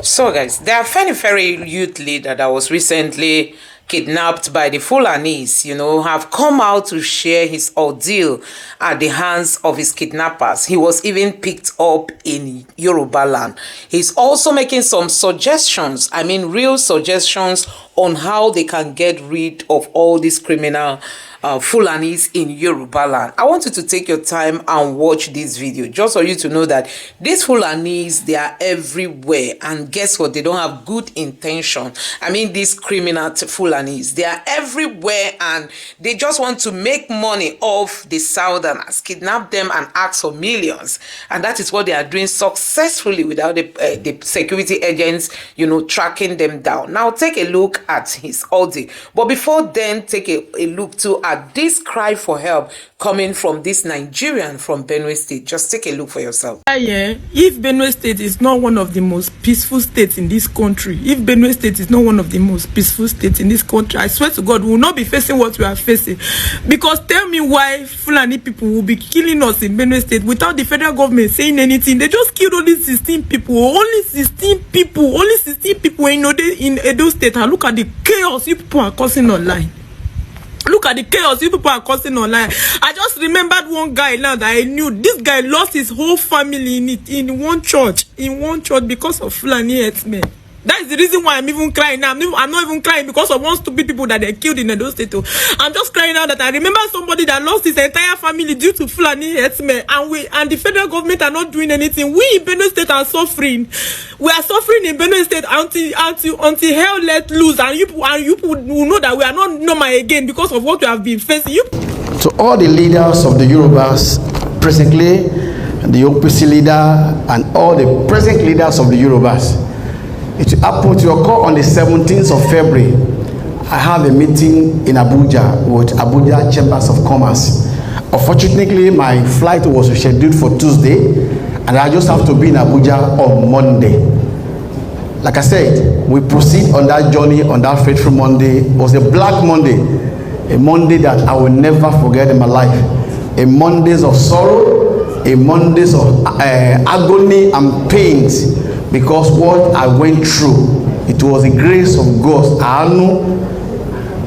So guys, the very youth leader that was recently kidnapped by the Fulanis, have come out to share his ordeal at the hands of his kidnappers. He was even picked up in Yoruba land. He's also making some suggestions, real suggestions on how they can get rid of all these criminal Fulanis in Yoruba land. I want you to take your time and watch this video just for you to know that these Fulanis, they are everywhere, and guess what? They don't have good intention. These criminal Fulanis, they are everywhere, and they just want to make money off the Southerners, kidnap them and ask for millions, and that is what they are doing successfully without the security agents tracking them down. Now take a look at his audio, but before then, take a look too at this cry for help coming from this Nigerian from Benue State. Just take a look for yourself. If Benue State is not one of the most peaceful states in this country, I swear to God, we will not be facing what we are facing. Because tell me why Fulani people will be killing us in Benue State without the federal government saying anything. They just killed only 16 people. Only 16 people in Edo State. And look at the chaos you people are causing online. Look at the chaos you people are causing online. I just remembered one guy now that I knew. This guy lost his whole family in one church because of Fulani herdsmen. That is the reason why I'm even crying now. I'm not even crying because of one stupid people that they killed in Edo State. I'm just crying now that I remember somebody that lost his entire family due to Fulani herdsmen, and the federal government are not doing anything. We in Benue State are suffering. We are suffering in Benue State until hell let loose, and you will know that we are not normal again because of what we have been facing. To all the leaders of the Yorubas presently, the OPC leader, and all the present leaders of the Yorubas, it happened to occur on the 17th of February. I have a meeting in Abuja with Abuja Chambers of Commerce. Unfortunately, my flight was scheduled for Tuesday, and I just have to be in Abuja on Monday. Like I said, we proceed on that journey on that fateful Monday. It was a black Monday, a Monday that I will never forget in my life. A Mondays of sorrow, a Mondays of agony and pains. Because what I went through, it was the grace of God, àánú,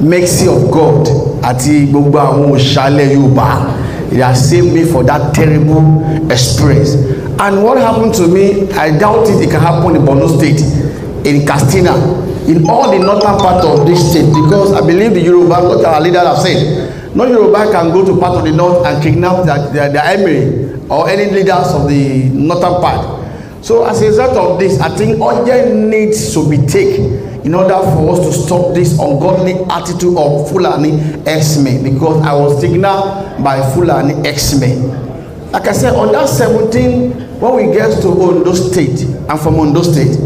mercy of God, àti gbogbo àwọn òṣàlẹ̀ Yorùbá. It has saved me for that terrible experience. And what happened to me, I doubt it can happen in Borno State, in Katsina, in all the northern part of this state, because I believe the Yoruba, what our leaders have said, no Yoruba can go to part of the north and kidnap the emir or any leaders of the northern part. So as a result of this, I think urgent needs to be taken in order for us to stop this ungodly attitude of Fulani X-Men, because I was signaled by Fulani X-Men. Like I said, on that 17th, when we get to Ondo State, and from Ondo State,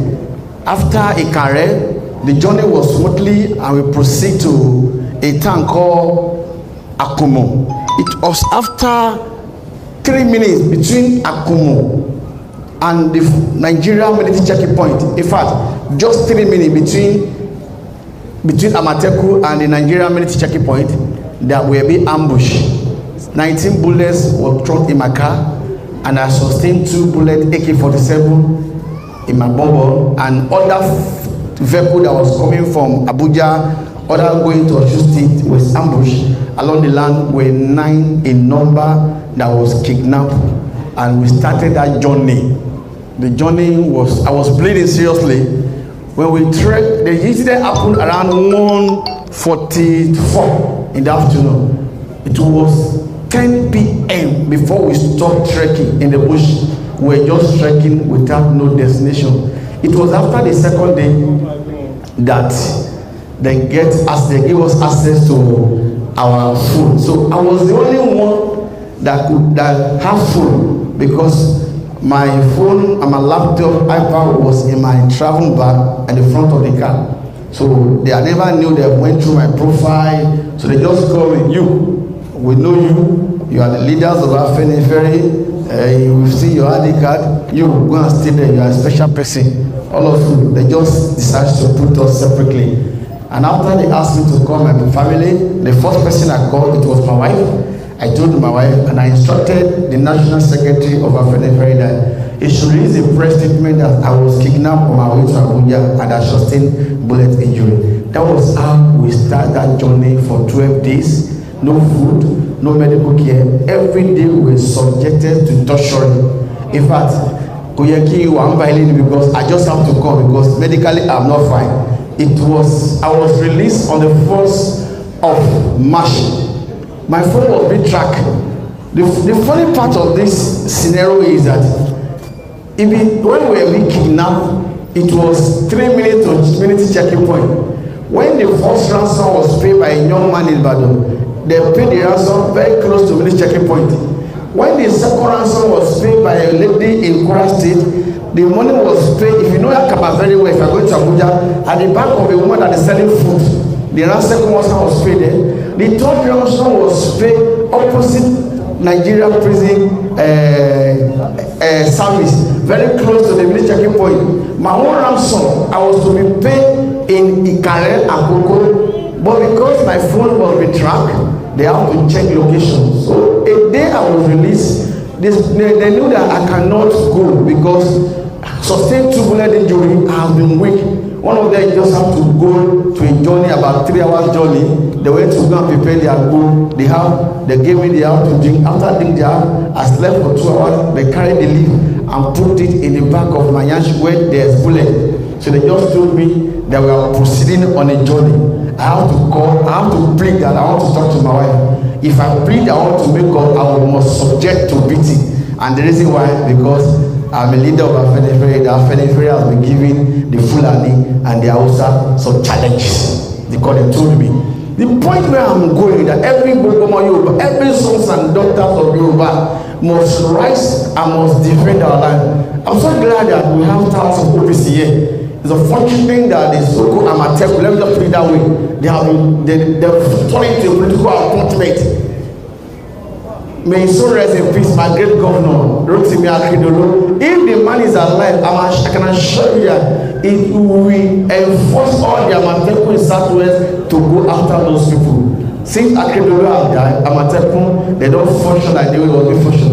after Ikare, the journey was smoothly, and we proceed to a town called Akumo. It was after 3 minutes between Akumo and the Nigerian military checking point. In fact, just 3 minutes between Amateku and the Nigerian military checking point, there will be ambush. 19 bullets were thrown in my car, and I sustained 2 bullets AK-47 in my bubble, and other vehicle that was coming from Abuja, other going to Osun State, was ambushed along the land. Were 9 in number that was kidnapped, and we started that journey. The journey was, I was bleeding seriously. When we trekked, the incident happened around 1:44 in the afternoon. It was 10 p.m. before we stopped trekking in the bush. We were just trekking without no destination. It was after the second day that they gave us access to our food. So I was the only one that could have food, because my phone and my laptop, iPad was in my travel bag at the front of the car. So they never knew they went through my profile. So they just called me, we know you are the leaders of our Ferry. We've seen your ID card, you go and stay there, you are a special person. All of you, they just decided to put us separately. And after they asked me to call my family, the first person I called, it was my wife. I told my wife, and I instructed the National Secretary of our Ferry that it should release a press statement that I was kidnapped on my way to Abuja and I sustained bullet injury. That was how we started that journey for 12 days. No food, no medical care. Every day we were subjected to torture. In fact, because I just have to come because medically I'm not fine. I was released on the 1st of March. My phone was being tracked. The funny part of this scenario is that when we were being kidnapped, it was 3 minutes to minute checking point. When the first ransom was paid by a young man in Ibadan, they paid the ransom very close to minute checking point. When the second ransom was paid by a lady in Kwara State, the money was paid. If you know Yakaba very well, if you're going to Abuja, at the back of a woman that is selling food, the second ransom was paid there. The third ransom was paid opposite Nigeria prison service, very close to the village checking point. My own ransom, I was to be paid in Ikare and Koko, but because my phone was being tracked, they have to check location. So a day I was released, they knew that I cannot go because sustained 2 bullet injury. I have been weak. One of them just have to go to a journey, about 3 hours journey. They went to go and prepare their food. They gave me the house to drink. After drinking the house, I slept for 2 hours. They carried the leaf and put it in the back of my yash where there's bullet. So they just told me that we are proceeding on a journey. I have to call, I have to plead that I want to talk to my wife. If I plead I want to make up, I must subject to beating. And the reason why, because I'm a leader of Everyhere. The Everyhere has been giving the Fulani and the Hausa some challenges because they told me. The point where I'm going is that every Bogoma Yoruba, every sons and daughters of Yoruba must rise and must defend our land. I'm so glad that we have thousands of OPC here. It's a fortunate thing that the so-called Amateku, let me just put it that way, they've fallen into a political appointment. May so rest in peace, my great governor, Rotimi Akeredolu. If the man is alive, I can assure you that it will enforce all the Amateku in Southwest to go after those people. Since Akeredolu have died, Amateku, they don't function like they will be function.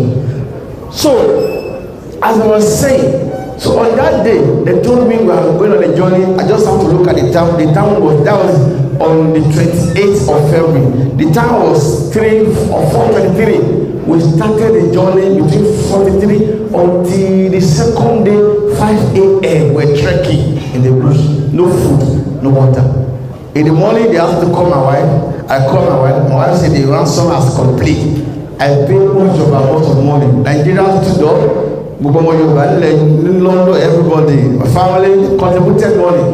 So, as I was saying, so on that day, they told me we are going on a journey. I just have to look at the time. The time was, that was on the 28th of February. The time was 3 or 4:23. We started the journey between 43 until the second day, 5 a.m. We're trekking in the bush. No food, no water. In the morning, they have to call my wife. I call my wife. My wife said the ransom has complete. I paid much of a lot of money. Nigerians stood up. London, everybody, my family contributed money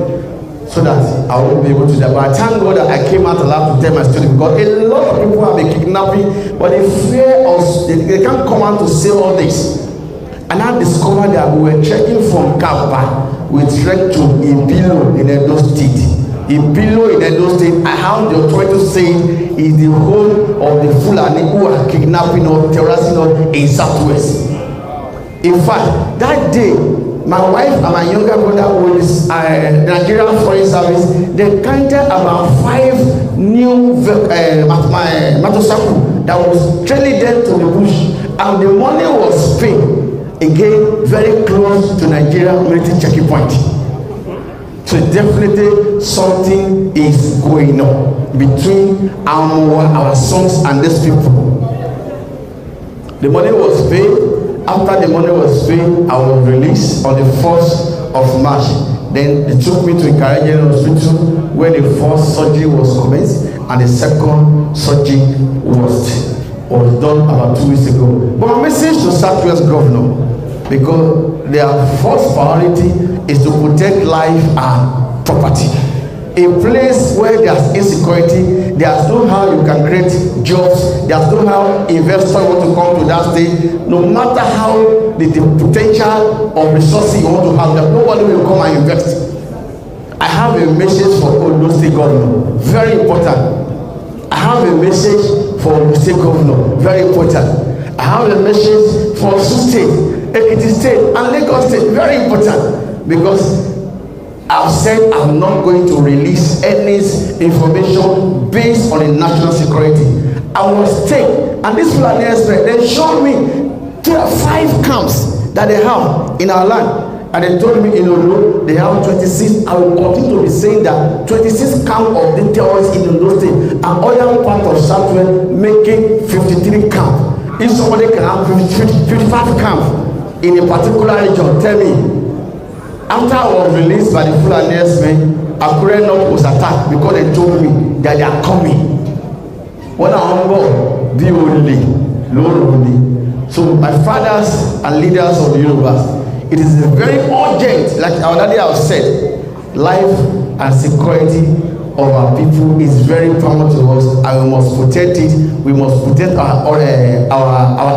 so that I won't be able to die. But I thank God that I came out alive to tell my story because a lot of people have been kidnapping, but they fear us. They can't come out to say all this. And I discovered that we were trekking from Kapa, we trekked to Ibilo in Edo State. Ibilo in Edo State, I have the authority to say is the home of the Fulani who are kidnapping or terrorizing us in Southwest. In fact, that day, my wife and my younger brother with the Nigerian Foreign Service, they counted about 5 new motorcycles that was trailing them to the bush, and the money was paid again very close to Nigeria military checking point. So definitely something is going on between our sons and these people. The money was paid. After the money was paid, I was released on the 1st of March. Then they took me to Ikare Hospital where the first surgery was commenced and the second surgery was done about 2 weeks ago. But my message to Southwest Governor, because their first priority is to protect life and property. A place where there's insecurity, there's no how you can create jobs, there's no how investors want to come to that state, no matter how the potential of resources you want to have, that nobody will come and invest. I have a message for Ondo State Governor, very important. I have a message for Ondo State Governor, very important. I have a message for Osun State, Ekiti State, and Lagos State, very important, because I've said I'm not going to release any information based on the national security. I was taken, and this Fulani expert, they showed me 5 camps that they have in our land. And they told me in Ondo they have 26. I will continue to be saying that 26 camp of the terrorists in Ondo State and other part of Southwest making 53 camp. If somebody can have 55 camp in a particular region, tell me. After I was released by the Fulani men, Akure North was attacked because they told me that they are coming. When I'm on board, the only, Lord only. So my fathers and leaders of the Yorubas, it is very urgent, like our daddy has said, life and security of our people is very paramount to us, and we must protect it. We must protect our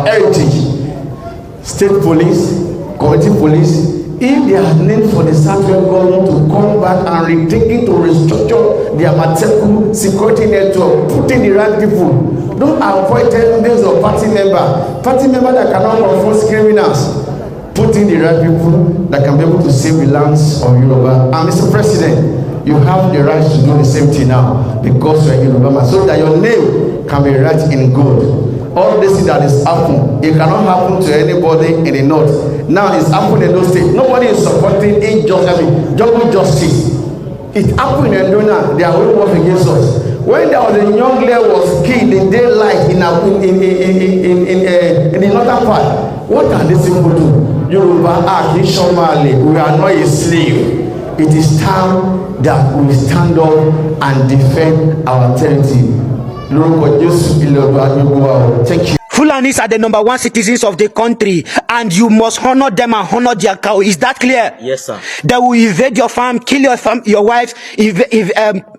heritage. State police, community police, if they are named for the Southwest government to come back and retake it to restructure their Mateku security network, putting the right people. Don't avoid based on party member that cannot confront criminals. Putting the right people that can be able to save the lands of Yoruba. And Mr. President, you have the right to do the same thing now because you are Yoruba, so that your name can be right in good. All this thing that is happening, it cannot happen to anybody in the north. Now it's happening in those states. Nobody is supporting jungle justice. It happened in Edo. They are all working against us. When there was a young girl was killed in daylight in the northern part, what can these people do? Yoruba we are not a slave. It is time that we stand up and defend our territory. Thank you. Fulanis are the #1 citizens of the country, and you must honor them and honor their cow. Is that clear? Yes, sir. They will invade your farm, kill your wife,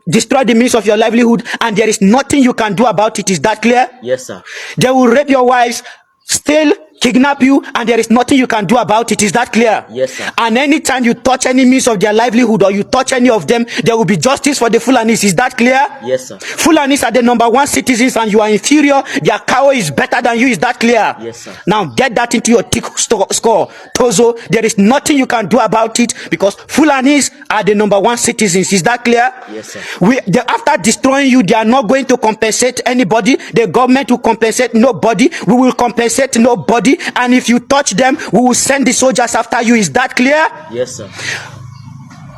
destroy the means of your livelihood, and there is nothing you can do about it. Is that clear? Yes, sir. They will rape your wives, steal, kidnap you, and there is nothing you can do about it. Is that clear? Yes, sir. And anytime you touch any means of their livelihood or you touch any of them, there will be justice for the Fulanis. Is that clear? Yes, sir. Fulanis are the #1 citizens and you are inferior. Their cow is better than you. Is that clear? Yes, sir. Now get that into your tick score. Tozo, there is nothing you can do about it because Fulanis are the #1 citizens. Is that clear? Yes, sir. After destroying you, they are not going to compensate anybody. The government will compensate nobody. We will compensate nobody. And if you touch them, we will send the soldiers after you. Is that clear? Yes, sir.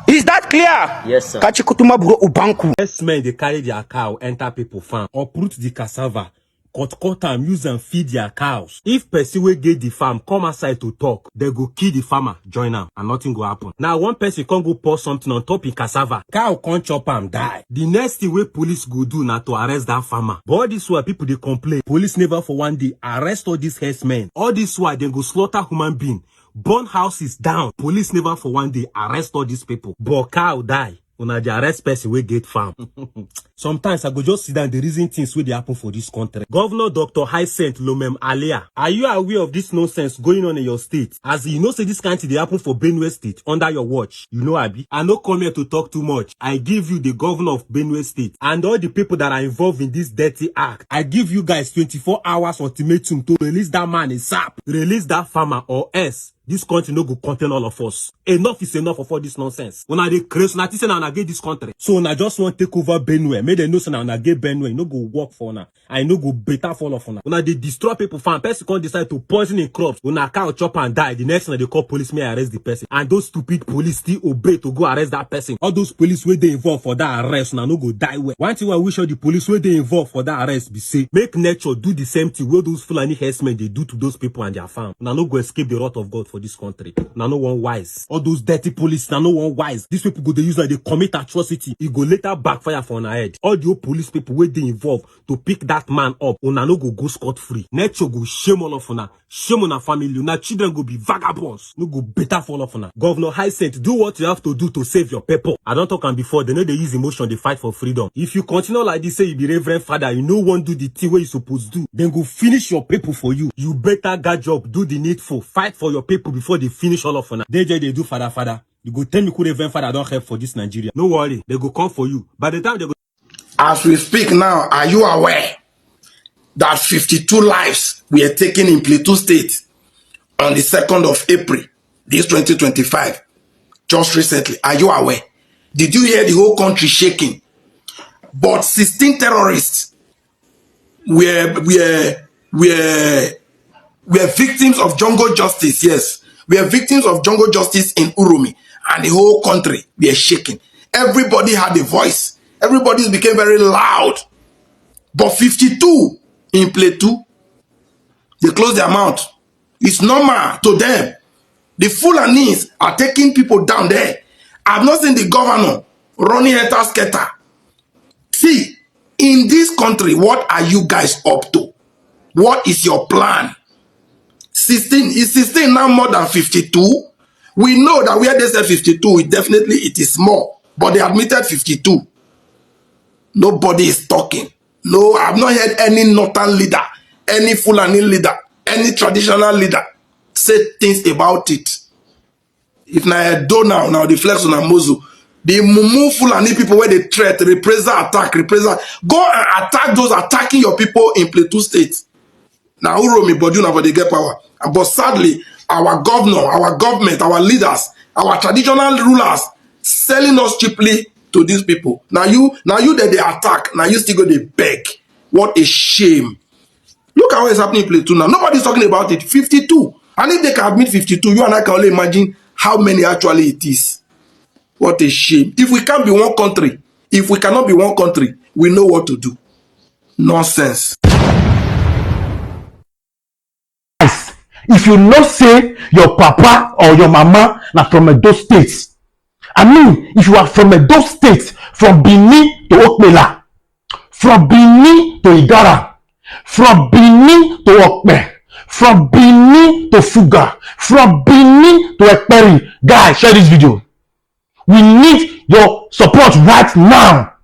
Is that clear? Yes, sir. Kachikutuma buro ubanku. Yes, men, they carry their cow, enter people farm, uproot the cassava, cut am, use and feed their cows. If person will get the farm, come outside to talk, they go kill the farmer, join am, and nothing go happen. Now, one person can't go pour something on top of cassava. Cow can't chop am, die. The next thing way police go do now to arrest that farmer. But all this why people they complain. Police never for one day arrest all these herdsmen. All this why they go slaughter human being. Burn houses down. Police never for one day arrest all these people. But cow die. Una the arrest person wey get farm. Sometimes I go just sit down the reason things wey dey happen for this country. Governor Dr. Hyacinth Lomem Alea, are you aware of this nonsense going on in your state? As you know, say this kind of thing dey happen for Benue State under your watch. You know, Abi. I no come here to talk too much. I give you the governor of Benue State and all the people that are involved in this dirty act. I give you guys 24 hours ultimatum to release that man ASAP. Release that farmer or else this country no go contain all of us. Enough is enough of all this nonsense. When I dey crazy, una think say na get this country. So I just want to take over Benue. Make them know say na get Benue. No go work for una. I no go better for all of una. When they destroy people farm, person can't decide to poison in crops. When a cow chop and die, the next thing they call police may arrest the person. And those stupid police still obey to go arrest that person. All those police where they involved for that arrest, now no go die well. One thing I wish all the police where they involved for that arrest be say, make nature do the same thing where those Fulani herdsmen they do to those people and their farm. Now no go escape the wrath of God for this country. Now no one wise. All those dirty police, now no one wise. These people go they use and they commit atrocity. It go later backfire for our head. All the old police people where they involved to pick that man up, una no go scot free. Nature go shame all of una. Shame on our family. Una children go be vagabonds. No go better for all of una. Governor Hyacinth, do what you have to do to save your people. I don't talk on before. They know they use emotion. They fight for freedom. If you continue like this, say you be Reverend Father, you know one do the thing where you supposed to do. Then go finish your people for you. You better get job, do the needful, fight for your people before they finish all of una. They do father. You go tell me who Reverend Father don't help for this Nigeria. No worry, they go come for you. By the time they go. As we speak now, are you aware that 52 lives were taken in Plateau State on the 2nd of April, this 2025, just recently? Are you aware? Did you hear the whole country shaking? But 16 terrorists were victims of jungle justice, yes. were victims of jungle justice in Uromi, and the whole country were shaking. Everybody had a voice. Everybody became very loud. But 52 in Plateau, they closed their mouth. It's normal to them. The Fulanis are taking people down there. I've not seen the governor running heter-skelter. See, in this country, what are you guys up to? What is your plan? 16, is 16 now more than 52? We know that where they said 52, it is more. But they admitted 52. Nobody is talking. No, I've not heard any northern leader, any Fulani leader, any traditional leader say things about it. If na do now the flex on Amozu, the Mumu Fulani people where they threat, reprisal attack, go and attack those attacking your people in Plateau State. Now Uromi Boduna for they get power. But sadly, our governor, our government, our leaders, our traditional rulers selling us cheaply to these people. Now you that they attack, now you still go they beg. What a shame. Look at what is happening in Plateau now. Nobody's talking about it. 52. And if they can admit 52, you and I can only imagine how many actually it is. What a shame. If we can't be one country, if we cannot be one country, we know what to do. Nonsense. If you not say your papa or your mama na from those states, I mean, if you are from those states, from Benin to Okpela, from Benin to Igara, from Benin to Okpe, from Benin to Fuga, from Benin to Ekperi, guys, share this video. We need your support right now.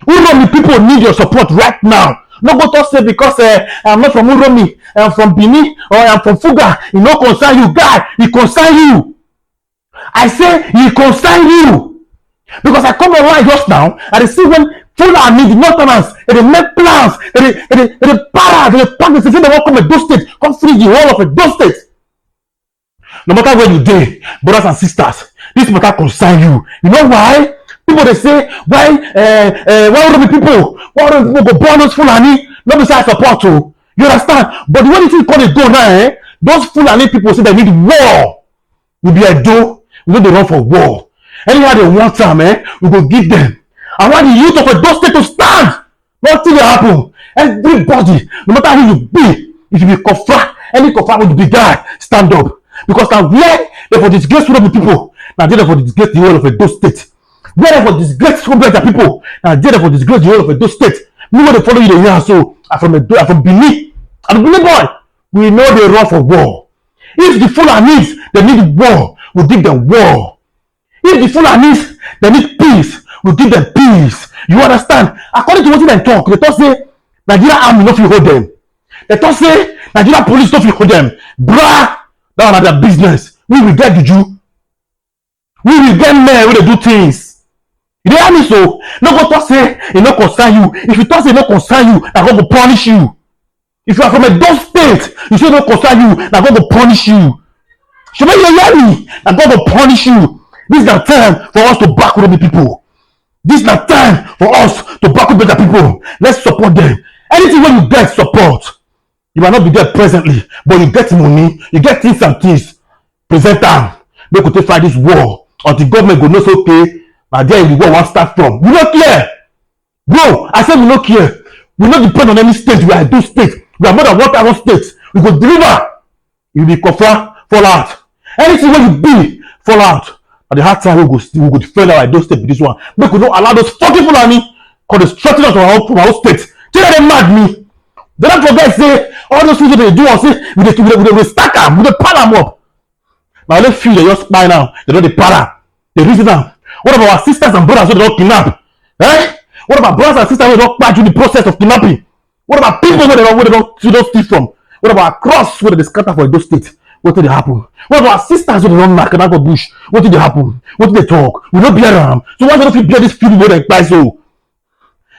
Uromi people need your support right now. No go to say because I'm not from Uromi, I'm from Benin, or I'm from Fuga. It no concern you, guy. It concern you. I say it concern you. Because I come online just now and I see when Fulani, the Northerners, they make plans, they para, they pack the system, they won't come to those states, come free the whole of those states. No matter where you dey, brothers and sisters, this matter concern you. You know why? People they say, why Uromi people go born those Fulani? Not beside support to. You understand? But the way you think they go now, those Fulani people say they need war. We be a do, we know they run for war. Anyhow they want time, we go give them. I want the youth of those states to stand. Nothing will happen. Everybody, no matter who you be, if you be Kofra, any Kofra will be guy, stand up. Because now where they for disgrace Uromi people, now they for disgrace the whole of those states. Where they for disgrace Uromi people, now they for disgrace the whole of those states. Me when they follow you here, so I'm from Benin. I'm a Benin boy. We know they run for war. If the Fulanis they need war, we give them war. If the Fulanis they need peace, we give them peace. You understand? According to what they talk, they talk say Nigeria army no fit hold them. They talk say Nigeria police no fit hold them. Bruh, that's another business. We will get the Jew. We will get men when they do things. You hear me so? No go talk say it no concern you. If you talk say it no concern you, I go punish you. If you are from a those states, you say no concern you, I go punish you. Should you hear me? I go punish you. This is the time for us to back Uromi people. This is the time for us to back up better people. Let's support them. Anything when you get support, you might not be there presently, but you get money, you get things and things. Present them. We could fight this war. Or the government go know so okay. Now there the war won't start from. We don't care. Bro, I said we don't care. We don't depend on any state. We are two states. We are more than 1,000 states. We go deliver. You be Kofra, fall out. Anything when you be, fall out. At the hard time we go defend our those states with this one. We could not allow those fucking Fulani cause the structure of our state. Tell them mad me. They don't forget say all those things they do and say we stack them, we pile them up. Now let's feel they just spy now. They don't para. They reason now. What about our sisters and brothers who don't kidnap? What about brothers and sisters who don't pass through the process of kidnapping? What about people where they don't steal from? What about our cross where they scatter for those states? What did they happen? What about our sisters who don't knock out of bush? What did they happen? What did they talk? We don't bear them. So why don't we bear this people where they buy so?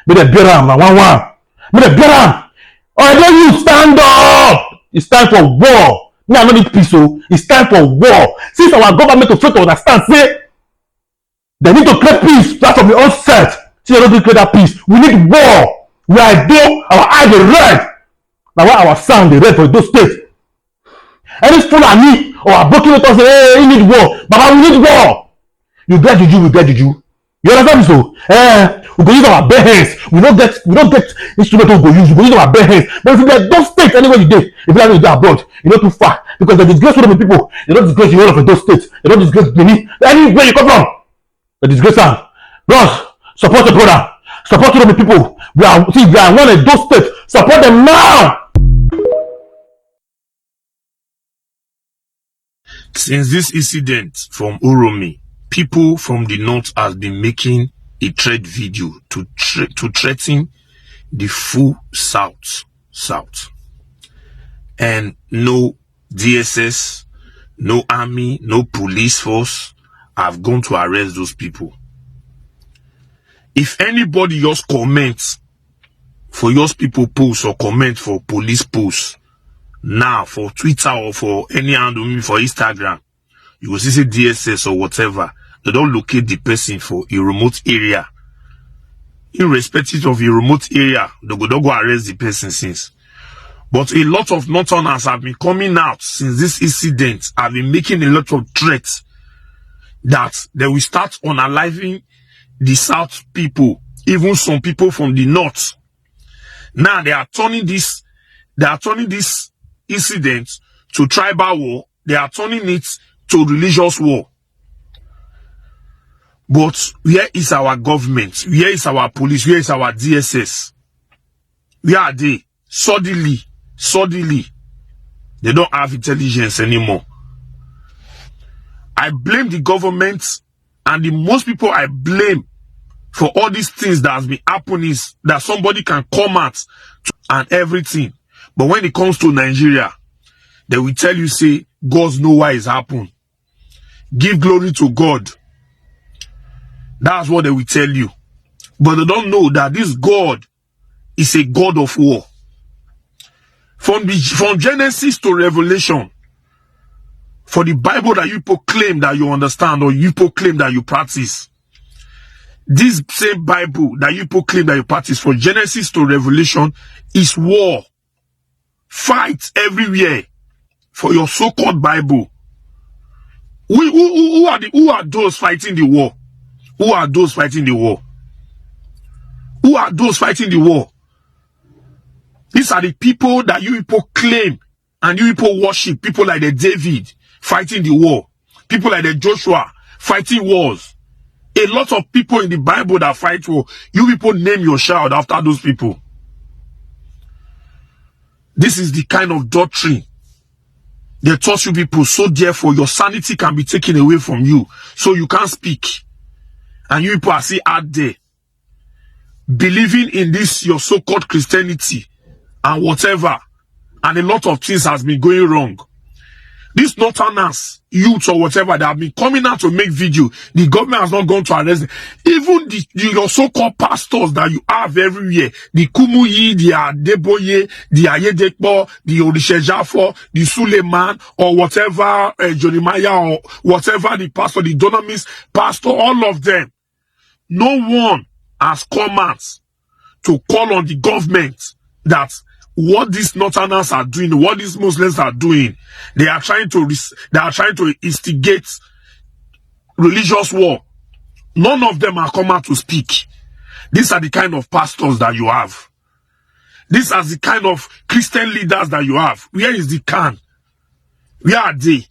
May they bear them now one. May they bear them. Or then you stand up. It's time for war. Now I don't need peace, so it's time for war. Since our government to try to understand, say they need to create peace. That's from the onset. See, they don't need to create that peace. We need war. We are there, our eyes are red. Now why our sound is red for those states? Any Fulani or Aboki let us say, hey, he need war. Baba, we need war. You get juju, we get juju. You understand me so? We go use our bare hands. We don't get instrument we go use. We go use our bare hands. But if you get those states anywhere you dey, if you like to go abroad, you know too far. Because they disgrace so many people. They don't disgrace the whole of those states. They don't disgrace Benin. Anywhere you come from, they disgrace them. Bros, support the brother. Support the people. We are one of those states. Support them now. Since this incident from Uromi, people from the north have been making a threat video to threaten the full south. And no DSS, no army, no police force have gone to arrest those people. If anybody just comments for yours people posts or comment for police posts now for Twitter or for any handle for Instagram, you will see DSS or whatever. They don't locate the person for a remote area. Irrespective of a remote area, they don't go arrest the person since. But a lot of northerners have been coming out since this incident, have been making a lot of threats that they will start unaliving the south people, even some people from the north. Now they are turning this incident to tribal war. They are turning it to religious war. But where is our government? Where is our police? Where is our DSS? Where are they? Suddenly, they don't have intelligence anymore. I blame the government, and the most people I blame for all these things that has been happening is that somebody can come out and everything. But when it comes to Nigeria, they will tell you, say, God knows why it's happened. Give glory to God. That's what they will tell you. But they don't know that this God is a God of war. From Genesis to Revelation, for the Bible that you proclaim that you understand or you proclaim that you practice, this same Bible that you proclaim that you practice from Genesis to Revelation is war. Fight everywhere for your so-called Bible. Who are those fighting the war? Who are those fighting the war? Who are those fighting the war? These are the people that you people claim and you people worship. People like the David fighting the war. People like the Joshua fighting wars. A lot of people in the Bible that fight war. You people name your child after those people. This is the kind of doctrine they taught you people. So therefore your sanity can be taken away from you. So you can't speak. And you people are still out there believing in this your so-called Christianity and whatever, and a lot of things has been going wrong. These northerners, youths or whatever, that have been coming out to make video, the government has not gone to arrest them. Even your so-called pastors that you have everywhere, the Kumuyi, the Adeboye, the Ayedekpo, the Orishejafo, the Suleiman, or whatever, Jeremiah, or whatever the pastor, the Dunamis pastor, all of them, no one has come out to call on the government that what these northerners are doing, what these Muslims are doing, they are trying to instigate religious war. None of them are come out to speak. These are the kind of pastors that you have. These are the kind of Christian leaders that you have. Where is the can? Where are they?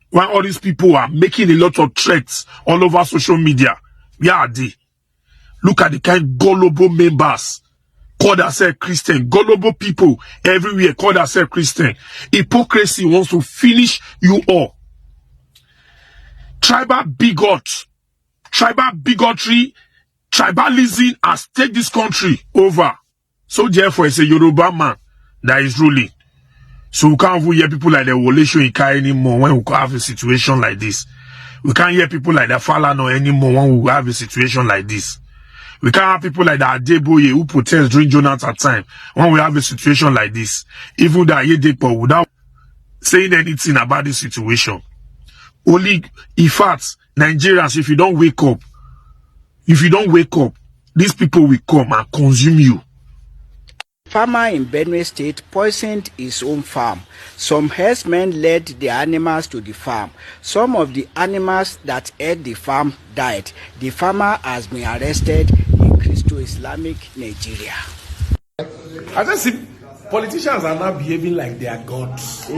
When all these people are making a lot of threats all over social media, where are they? Look at the kind of gullible members call themselves Christian. Gullible people everywhere call themselves Christian. Hypocrisy wants to finish you all. Tribal bigotry, tribalism has taken this country over. So therefore, it's a Yoruba man that is ruling. So we can't hear people like the Wolesho Ika anymore when we have a situation like this. We can't hear people like the Fulani anymore when we have a situation like this. We can't have people like the Adeboye who protest during Jonathan time when we have a situation like this. Even the Ayedepo without saying anything about this situation. Only, in fact, Nigerians, if you don't wake up, these people will come and consume you. farmer in Benue State poisoned his own farm. Some herdsmen led the animals to the farm. Some of the animals that ate the farm died. The farmer has been arrested in Christo-Islamic Nigeria. I just see politicians are now behaving like they are gods.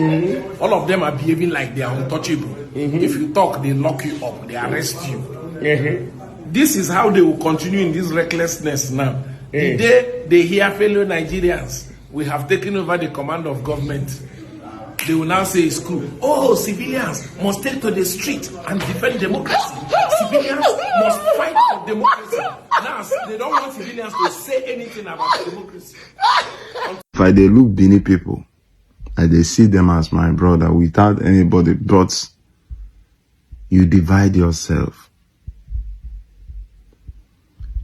All of them are behaving like they are untouchable. If you talk, they lock you up, they arrest you. This is how they will continue in this recklessness now. The day they hear, fellow Nigerians, we have taken over the command of government, they will now say it's cool. Oh, civilians must take to the street and defend democracy. Civilians must fight for democracy. Now, they don't want civilians to say anything about democracy. If I they look Benin people, I they see them as my brother without anybody, but you divide yourself.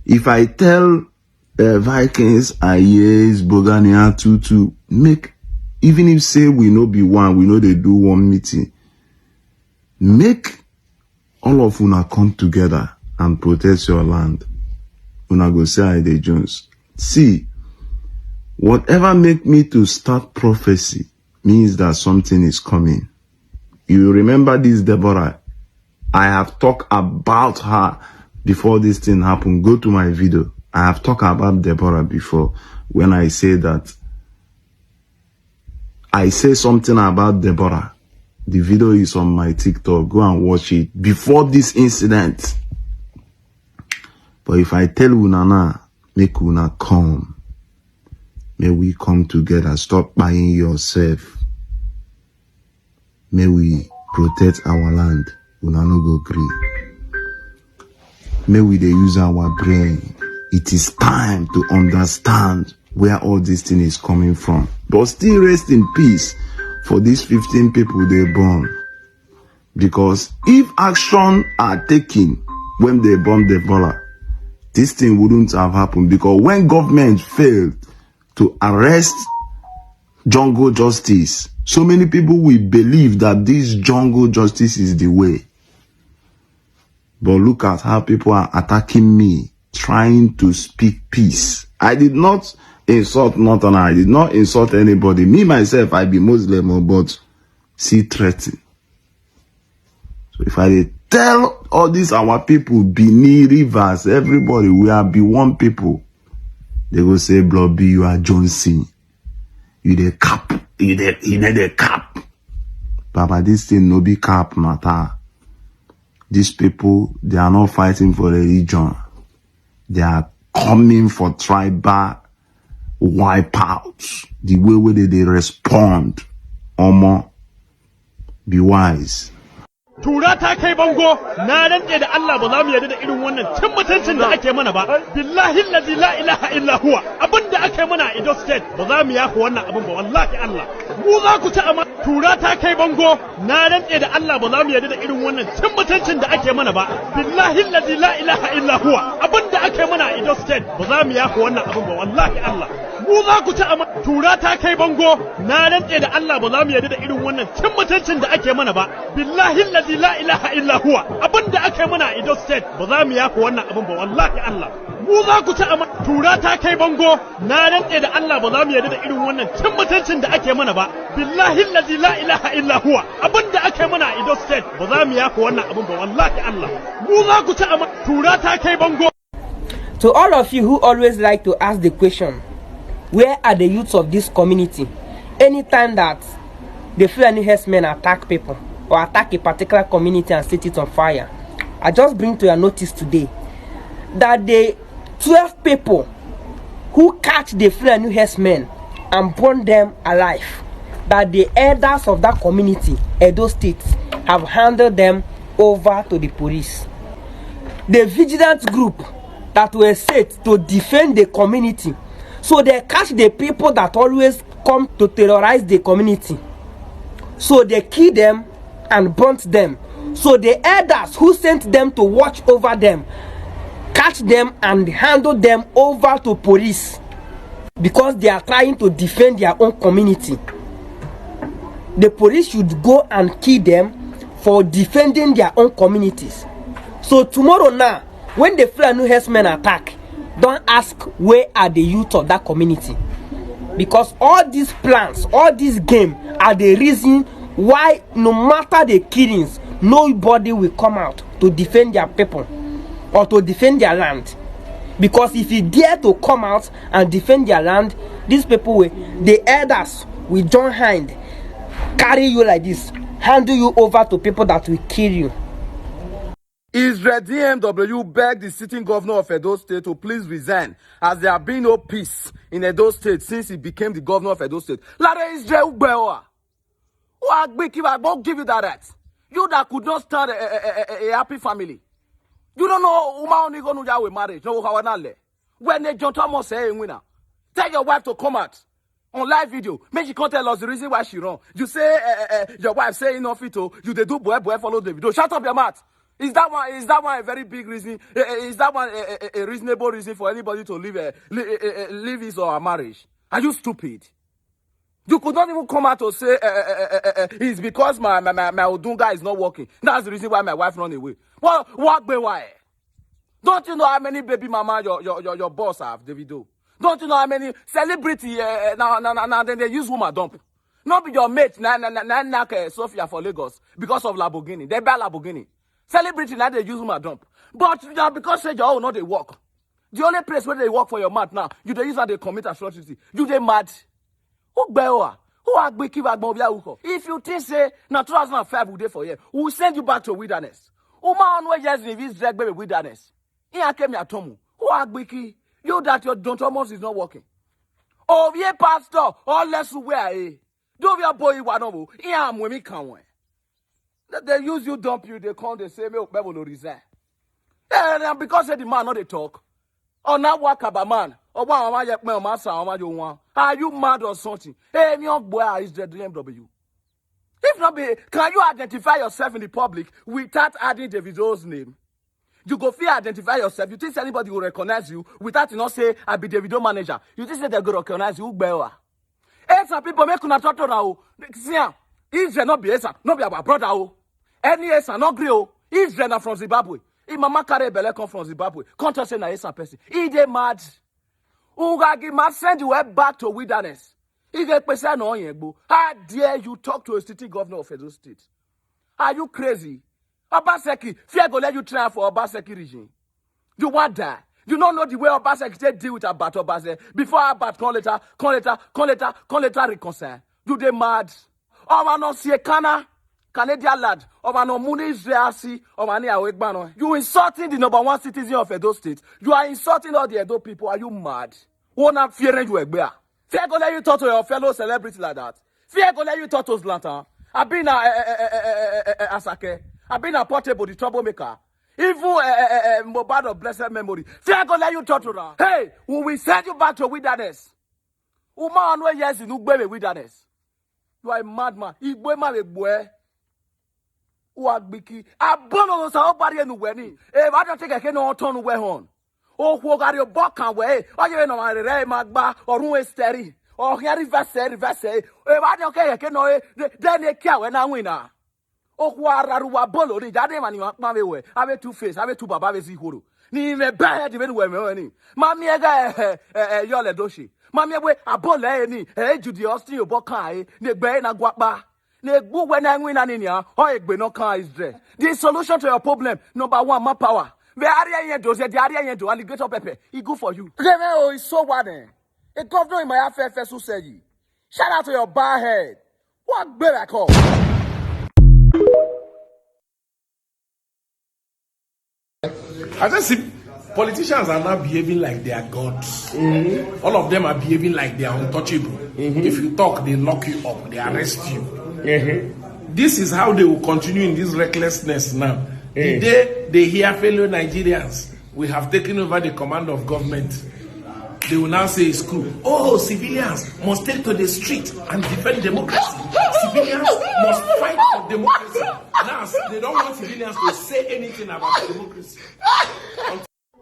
If I tell Vikings, Ayes, Bogania, Tutu, make, even if say we know be one, we know they do one meeting, make all of una come together and protect your land. Una go say Ide Jones. See, whatever make me to start prophecy means that something is coming. You remember this Deborah? I have talked about her before this thing happened. Go to my video. I have talked about Deborah before when I say that I say something about Deborah. The video is on my TikTok. Go and watch it before this incident. But if I tell Unana, make Una come. May we come together. Stop buying yourself. May we protect our land. Una no go gree. May we dey use our brain. It is time to understand where all this thing is coming from. But still rest in peace for these 15 people they born. Because if action are taken when they bomb the Ebola, this thing wouldn't have happened. Because when government failed to arrest jungle justice, so many people will believe that this jungle justice is the way. But look at how people are attacking me, trying to speak peace. I did not insult Northern. I did not insult anybody. Me, myself, I be Muslim, but see threaten. So if I tell all these our people, Bini, Rivers, everybody, we are be one people, they will say, Blobby, you are Johnson. You the cap. You the cap. Baba, this thing no be cap matter. These people, they are not fighting for religion. They are coming for tribal wipeouts. The way where they respond. Omo, be wise. Tura ta kai bango na rantse da Allah ba za mu yarda da irin wannan cin mutuncin da ake mana ba billahi allazi la ilaha illa huwa abinda ake mana a Edo State ba za mu yafi wannan abin ba wallahi Allah mu za ku ci amma tura ta kai bango na rantse da Allah ba za mu yarda da irin wannan cin mutuncin da ake mana ba billahi allazi la ilaha illa huwa abinda ake mana a Edo State ba za mu yafi wannan abin ba wallahi Allah mu za ku ci amma tura ta kai bango na rantse da Allah ba za mu yarda da irin wannan cin mutuncin da ake mana ba billahi allazi la ilaha illa huwa abinda aka mana a Edo State ba za mu yafi wannan abin ba wallahi Allah mu za ku ci amma tura ta kai bango na rantse da Allah ba za mu yarda da irin wannan cin mutuncin da ake mana ba billahi allazi la ilaha illa huwa abinda aka mana a Edo State ba za mu yafi wannan abin ba wallahi Allah mu za ku ci amma tura ta kai bango. To all of you who always like to ask the question, where are the youths of this community anytime that the Fulani herdsmen attack people or attack a particular community and set it on fire? I just bring to your notice today that the 12 people who catch the Fulani herdsmen and burn them alive, that the elders of that community, Edo State, have handed them over to the police. The vigilant group that were set to defend the community, so they catch the people that always come to terrorize the community. So they kill them and burnt them. So the elders who sent them to watch over them catch them and handle them over to police because they are trying to defend their own community. The police should go and kill them for defending their own communities. So tomorrow now, when the Fulani herdsmen attack, don't ask where are the youth of that community. Because all these plans, all this game are the reason why no matter the killings, nobody will come out to defend their people or to defend their land. Because if you dare to come out and defend their land, these people will, the elders will join hand, carry you like this, handle you over to people that will kill you. Israel DMW begged the sitting governor of Edo State to please resign, as there have been no peace in Edo State since he became the governor of Edo State. Lare Israel Bewa, won't give you that right. You that could not start a happy family. You don't know Uma only going to with marriage. No, how when they John Thomas say winner, tell your wife to come out on live video. Make she can't tell us the reason why she wrong. You say your wife say enough it. You they do boy follow the video. Shut up your mouth. Is that one a very big reason? Is that one a reasonable reason for anybody to leave his or her marriage? Are you stupid? You could not even come out to say it's because my Odunga is not working. That's the reason why my wife run away. Well, what be why? Don't you know how many baby mama your boss have, Davido? Don't you know how many celebrity now then they use woman dump? Not be your mate Sophia for Lagos because of Lamborghini. They buy Lamborghini. Celebrity now they use woman dump. But now because say your own not they work. The only place where they work for your mat now, you they use and they commit atrocity. You they mad. Who are if you think say now 2005 will day for you, we will send you back to wilderness. Yes, if it's drag baby wilderness. Here came your tomu. Who are Gbiki? You that your Don Thomas is not working. Oh, yeah, pastor, all less where do your boy one of here am when me come. They use you, dump you, they come, they say me will resign. And because the man not they talk. Or now work about man. Or one are you mad or something? Hey, young boy is the DMW. If not be, can you identify yourself in the public without adding Davido's name? You go fear identify yourself. You think anybody will recognize you without you not say I be Davido manager. You think they go recognize you better. Hey, some people make una talk now. See, Israel not be Esa, not be our brother. Any Esa not grill. Israel not from Zimbabwe. If mama carry belle come from Zimbabwe, can't say na Esa person. He dey mad. Ungagi must send you back to wilderness. How dare you talk to a city governor of Edo State? Are you crazy? Obaseki, fear go let you try for Obaseki regime. You want that? You don't know the way Obaseki deal with Abat Obase. Before Abat, come later reconcile. You dey mad? Oba no see kana Canadian lad. Oba no muni Israel see. Oba ni awegbano. You insulting the #1 citizen of Edo State. You are insulting all the Edo people. Are you mad? Won't have fearing you egbea. Fear go let you talk to your fellow celebrity like that. Fear go let you talk to Zlatan. I've been Asake. I've been a Portable, the troublemaker. Even Mobad of blessed memory. Fear go let you talk to her. Hey, when we send you back to wilderness. Uma anwe yes in Ugbe wilderness. You are a madman. Igwe ma we boy. Uagbiki. Abono sa obari enu weni. If I don't take a can no turn we hon. Oh, who got your buck away? Or you know, my Ray Magba or Ruin Steady or Harry Vassay. If I don't care, I can know it. Then they care when I win. Oh, who are Rua Bolo, the Jadam, you my way. I have 2 face, I have 2 Babasi Huru. Ni me bad even when we Mammy, Yola Doshi. Mammy, a bole any, Judy Austin, your Bokai, the Bain and Guapa. Ne go when I win an India, or a Benoka is there. The solution to your problem, #1, more power. The area does the area to alligator pepper. It good for you. Remember, is so bad. A governor in my affair who said you. Shout out to your bar head. What better call? I just see politicians are now behaving like they are gods. All of them are behaving like they are untouchable. If you talk, they lock you up, they arrest you. This is how they will continue in this recklessness now. The day they hear fellow Nigerians, we have taken over the command of government, they will now say it's cool. Oh, civilians must take to the street and defend democracy. Civilians must fight for democracy. Now, they don't want civilians to say anything about democracy.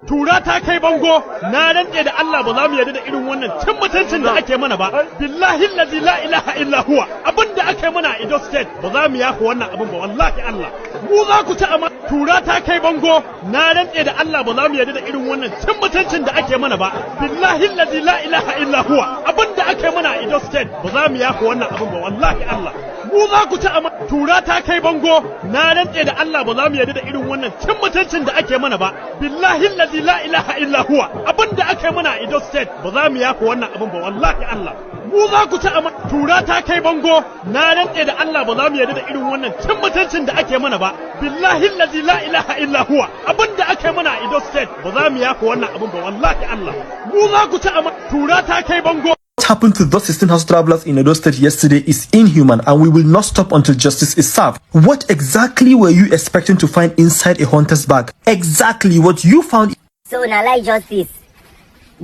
Tura ta kai bango na rantse da Allah ba za mu yarda da irin wannan cin mutuncin da ake mana ba billahi allazi la ilaha illa huwa abinda ake mana a Edo State ba za mu yafi wannan abin ba wallahi Allah mu za ku ci amma tura ta kai bango na rantse da Allah ba za mu yarda da irin wannan cin mutuncin da ake mana ba billahi allazi la ilaha illa huwa abinda aka yi mana a Edo State ba za mu yafa wannan abin ba wallahi Allah. Mu za ku ci amma tura ta kai bango na rantse da Allah ba za mu yarda da irin wannan cin mutuncin da ake mana ba. Billahi allazi la ilaha illa huwa abin da aka yi mana a Edo State ba za mu yafa wannan abin ba wallahi Allah. Mu za ku ci amma tura ta kai bango na rantse da Allah ba za mu yarda da irin wannan cin mutuncin da ake mana ba. Billahi allazi la ilaha illa huwa abin da aka yi mana a Edo State ba za mu yafa wannan abin ba wallahi Allah. Mu za ku ci amma tura ta kai bango. What happened to those 16 house travelers in Edo State yesterday is inhuman, and we will not stop until justice is served. What exactly were you expecting to find inside a hunter's bag? Exactly what you found. So now like justice,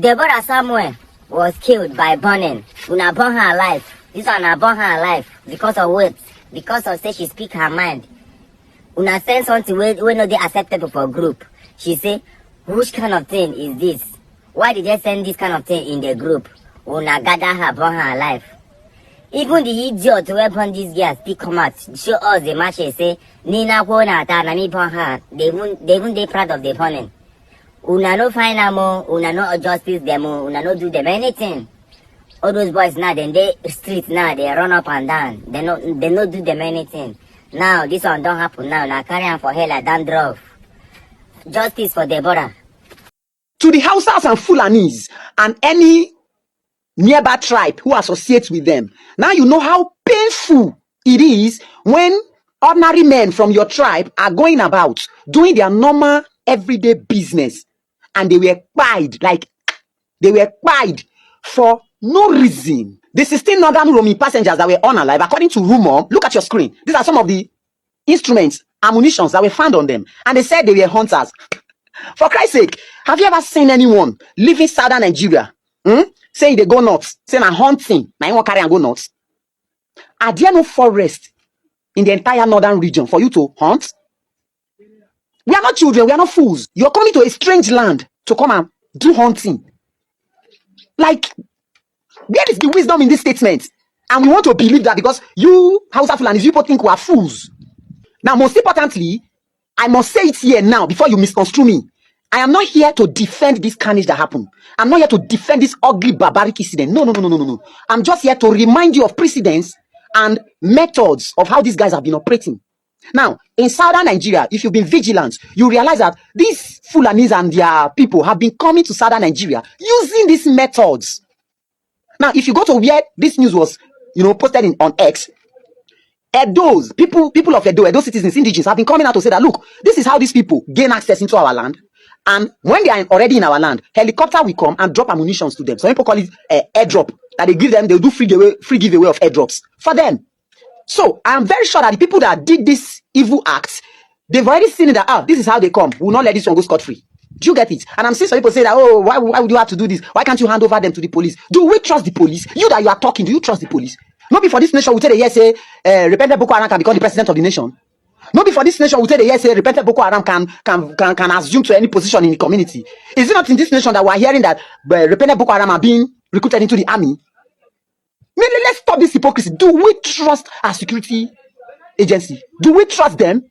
Deborah Samuel was killed by burning. Una burn her alive. This one I burn her alive because of what? Because of say she speak her mind. Una send something we know they acceptable for group. She say, which kind of thing is this? Why did they send this kind of thing in the group? Una gather her, burn her alive. Even the idiot who burn these girls speak come out, show us the match and say, Nina Kona ta na me burn her. They even they proud of the burning. Una no find them, una no justice them, una no do them anything. All those boys now, then they street now, they run up and down. They no do them anything. Now this one don't happen now. Now carry on for hell like dandruff. Justice for Deborah. To the Hausas and Fulanis and any nearby tribe who associates with them. Now you know how painful it is when ordinary men from your tribe are going about doing their normal everyday business and they were pied, like they were pied for no reason. The 16 northern Uromi passengers that were unalive, according to rumor, look at your screen. These are some of the instruments, ammunitions that were found on them. And they said they were hunters. For Christ's sake, have you ever seen anyone leaving southern Nigeria saying they go nuts, saying I'm hunting, now you want to carry and go nuts? Are there no forest in the entire northern region for you to hunt? We are not children, we are not fools. You're coming to a strange land to come and do hunting. Like, where is the wisdom in this statement? And we want to believe that because you, Hausa Fulanis, you people think we are fools. Now, most importantly, I must say it here now before you misconstrue me. I am not here to defend this carnage that happened. I'm not here to defend this ugly barbaric incident. No. I'm just here to remind you of precedents and methods of how these guys have been operating. Now, in southern Nigeria, if you've been vigilant, you realize that these Fulanis and their people have been coming to southern Nigeria using these methods. Now, if you go to where this news was, posted on X, Edo's people of Edo citizens, indigenes have been coming out to say that, look, this is how these people gain access into our land. And when they are already in our land, helicopter will come and drop ammunition to them. Some people call it airdrop. That they give them, they'll do free giveaway of airdrops for them. So I'm very sure that the people that did this evil act, they've already seen that, this is how they come. We'll not let this one go scot-free. Do you get it? And I'm seeing some people say that, oh, why would you have to do this? Why can't you hand over them to the police? Do we trust the police? You that you are talking, do you trust the police? Not before this nation will tell the yes, say, repentant Boko Haram can become the president of the nation. Not before this nation will tell the yes, say, repentant Boko Haram can assume to any position in the community. Is it not in this nation that we're hearing that repentant Boko Haram are being recruited into the army? Let's stop this hypocrisy. Do we trust our security agency? Do we trust them?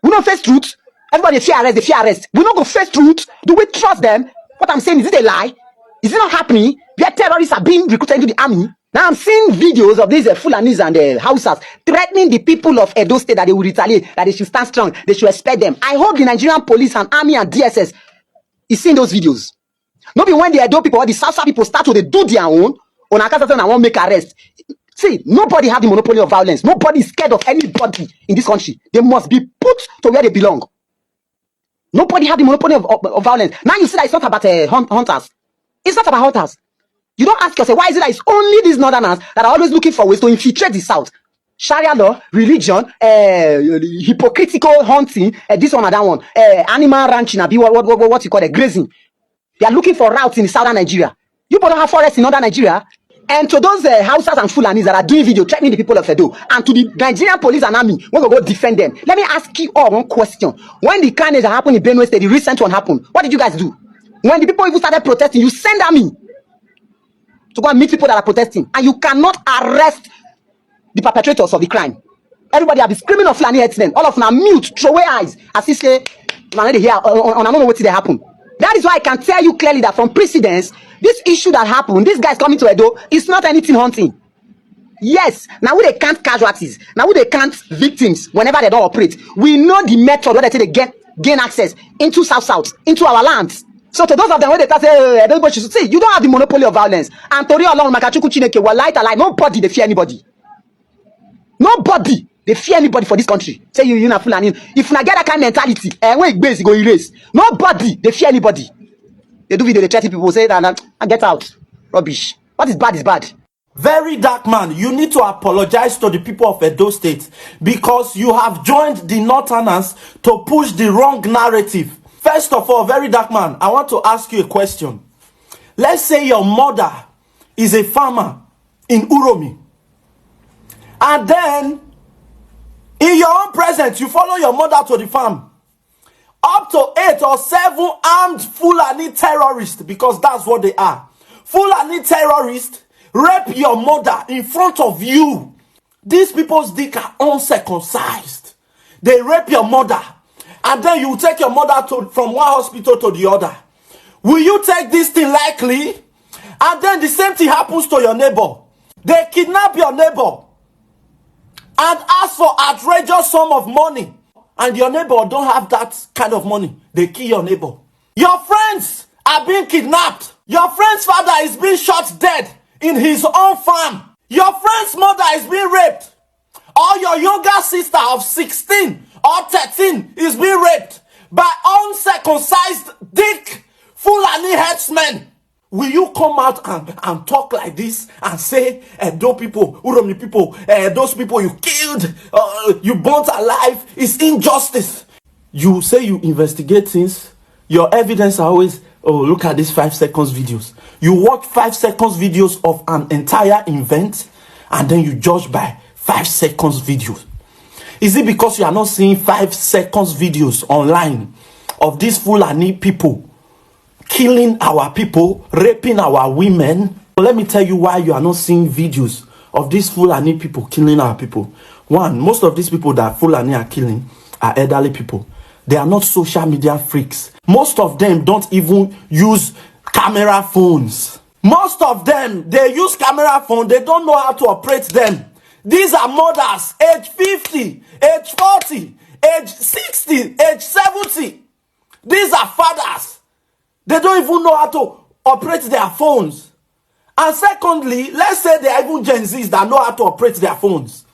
We don't face truth. Everybody fear arrest. We don't go face truth. Do we trust them? What I'm saying, is it a lie? Is it not happening? Where terrorists are being recruited into the army? Now I'm seeing videos of these Fulanis and Hausas threatening the people of Edo State that they will retaliate, that they should stand strong, they should respect them. I hope the Nigerian police and army and DSS is seeing those videos. Not be when the Edo people or the South people start to do their own, on account of them and won't make arrest. See, nobody have the monopoly of violence. Nobody is scared of anybody in this country. They must be put to where they belong. Nobody have the monopoly of violence. Now you see that it's not about hunters. It's not about hunters. You don't ask yourself, why is it that it's only these northerners that are always looking for ways to infiltrate the South? Sharia law, religion, hypocritical hunting, this one and that one, animal ranching, what you call it, grazing. They are looking for routes in southern Nigeria. You don't have forests in northern Nigeria. And to those Hausas and Fulanis that are doing video, threatening the people of Edo, and to the Nigerian police and army, we're going to go defend them. Let me ask you all one question. When the carnage that happened in Benue State, the recent one happened, what did you guys do? When the people even started protesting, you send army to go and meet people that are protesting, and you cannot arrest the perpetrators of the crime. Everybody have been screaming of Fulani headsmen. All of them are mute, throw away eyes, as if say, man, they hear, I don't know what did happen. They That is why I can tell you clearly that from precedence, this issue that happened, this guy is coming to Edo, it's not anything hunting. Yes, now we they count casualties, now we they count victims whenever they don't operate. We know the method where they say they gain access into South, into our lands. So to those of them where they say everybody should see, you don't have the monopoly of violence. And Tori along Makachuku Chineke were light alive. Nobody they fear anybody. Nobody they fear anybody for this country. Say you na Fulani. If you get that kind of mentality, when it base, go erase. Nobody they fear anybody. They do video, they threaten people, say that and get out. Rubbish. What is bad is bad. Very dark man, you need to apologize to the people of Edo State because you have joined the Northerners to push the wrong narrative. First of all, very dark man, I want to ask you a question. Let's say your mother is a farmer in Uromi. And then, in your own presence, you follow your mother to the farm. Up to 8 or 7 armed Fulani terrorists, because that's what they are. Fulani terrorists rape your mother in front of you. These people's dick are uncircumcised. They rape your mother. And then you take your mother from one hospital to the other. Will you take this thing lightly? And then the same thing happens to your neighbor. They kidnap your neighbor and ask for outrageous sum of money. And your neighbor don't have that kind of money. They kill your neighbor. Your friends are being kidnapped. Your friend's father is being shot dead in his own farm. Your friend's mother is being raped. Or your younger sister of 16 or 13 is being raped by uncircumcised dick Fulani headsmen. Will you come out and talk like this and say, those people, Uromi people, those people you killed, you burnt alive, it's injustice? You say you investigate things, your evidence are always, oh, look at these 5 seconds videos. You watch 5 seconds videos of an entire event and then you judge by 5 seconds videos. Is it because you are not seeing 5 seconds videos online of these Fulani people killing our people, raping our women? But let me tell you why you are not seeing videos of these Fulani people killing our people. One, most of these people that Fulani are killing are elderly people. They are not social media freaks. Most of them don't even use camera phones. Most of them, they use camera phones, they don't know how to operate them. These are mothers, age 50, age 40, age 60, age 70. These are fathers. They don't even know how to operate their phones. And secondly, let's say they are even Gen Zs that know how to operate their phones.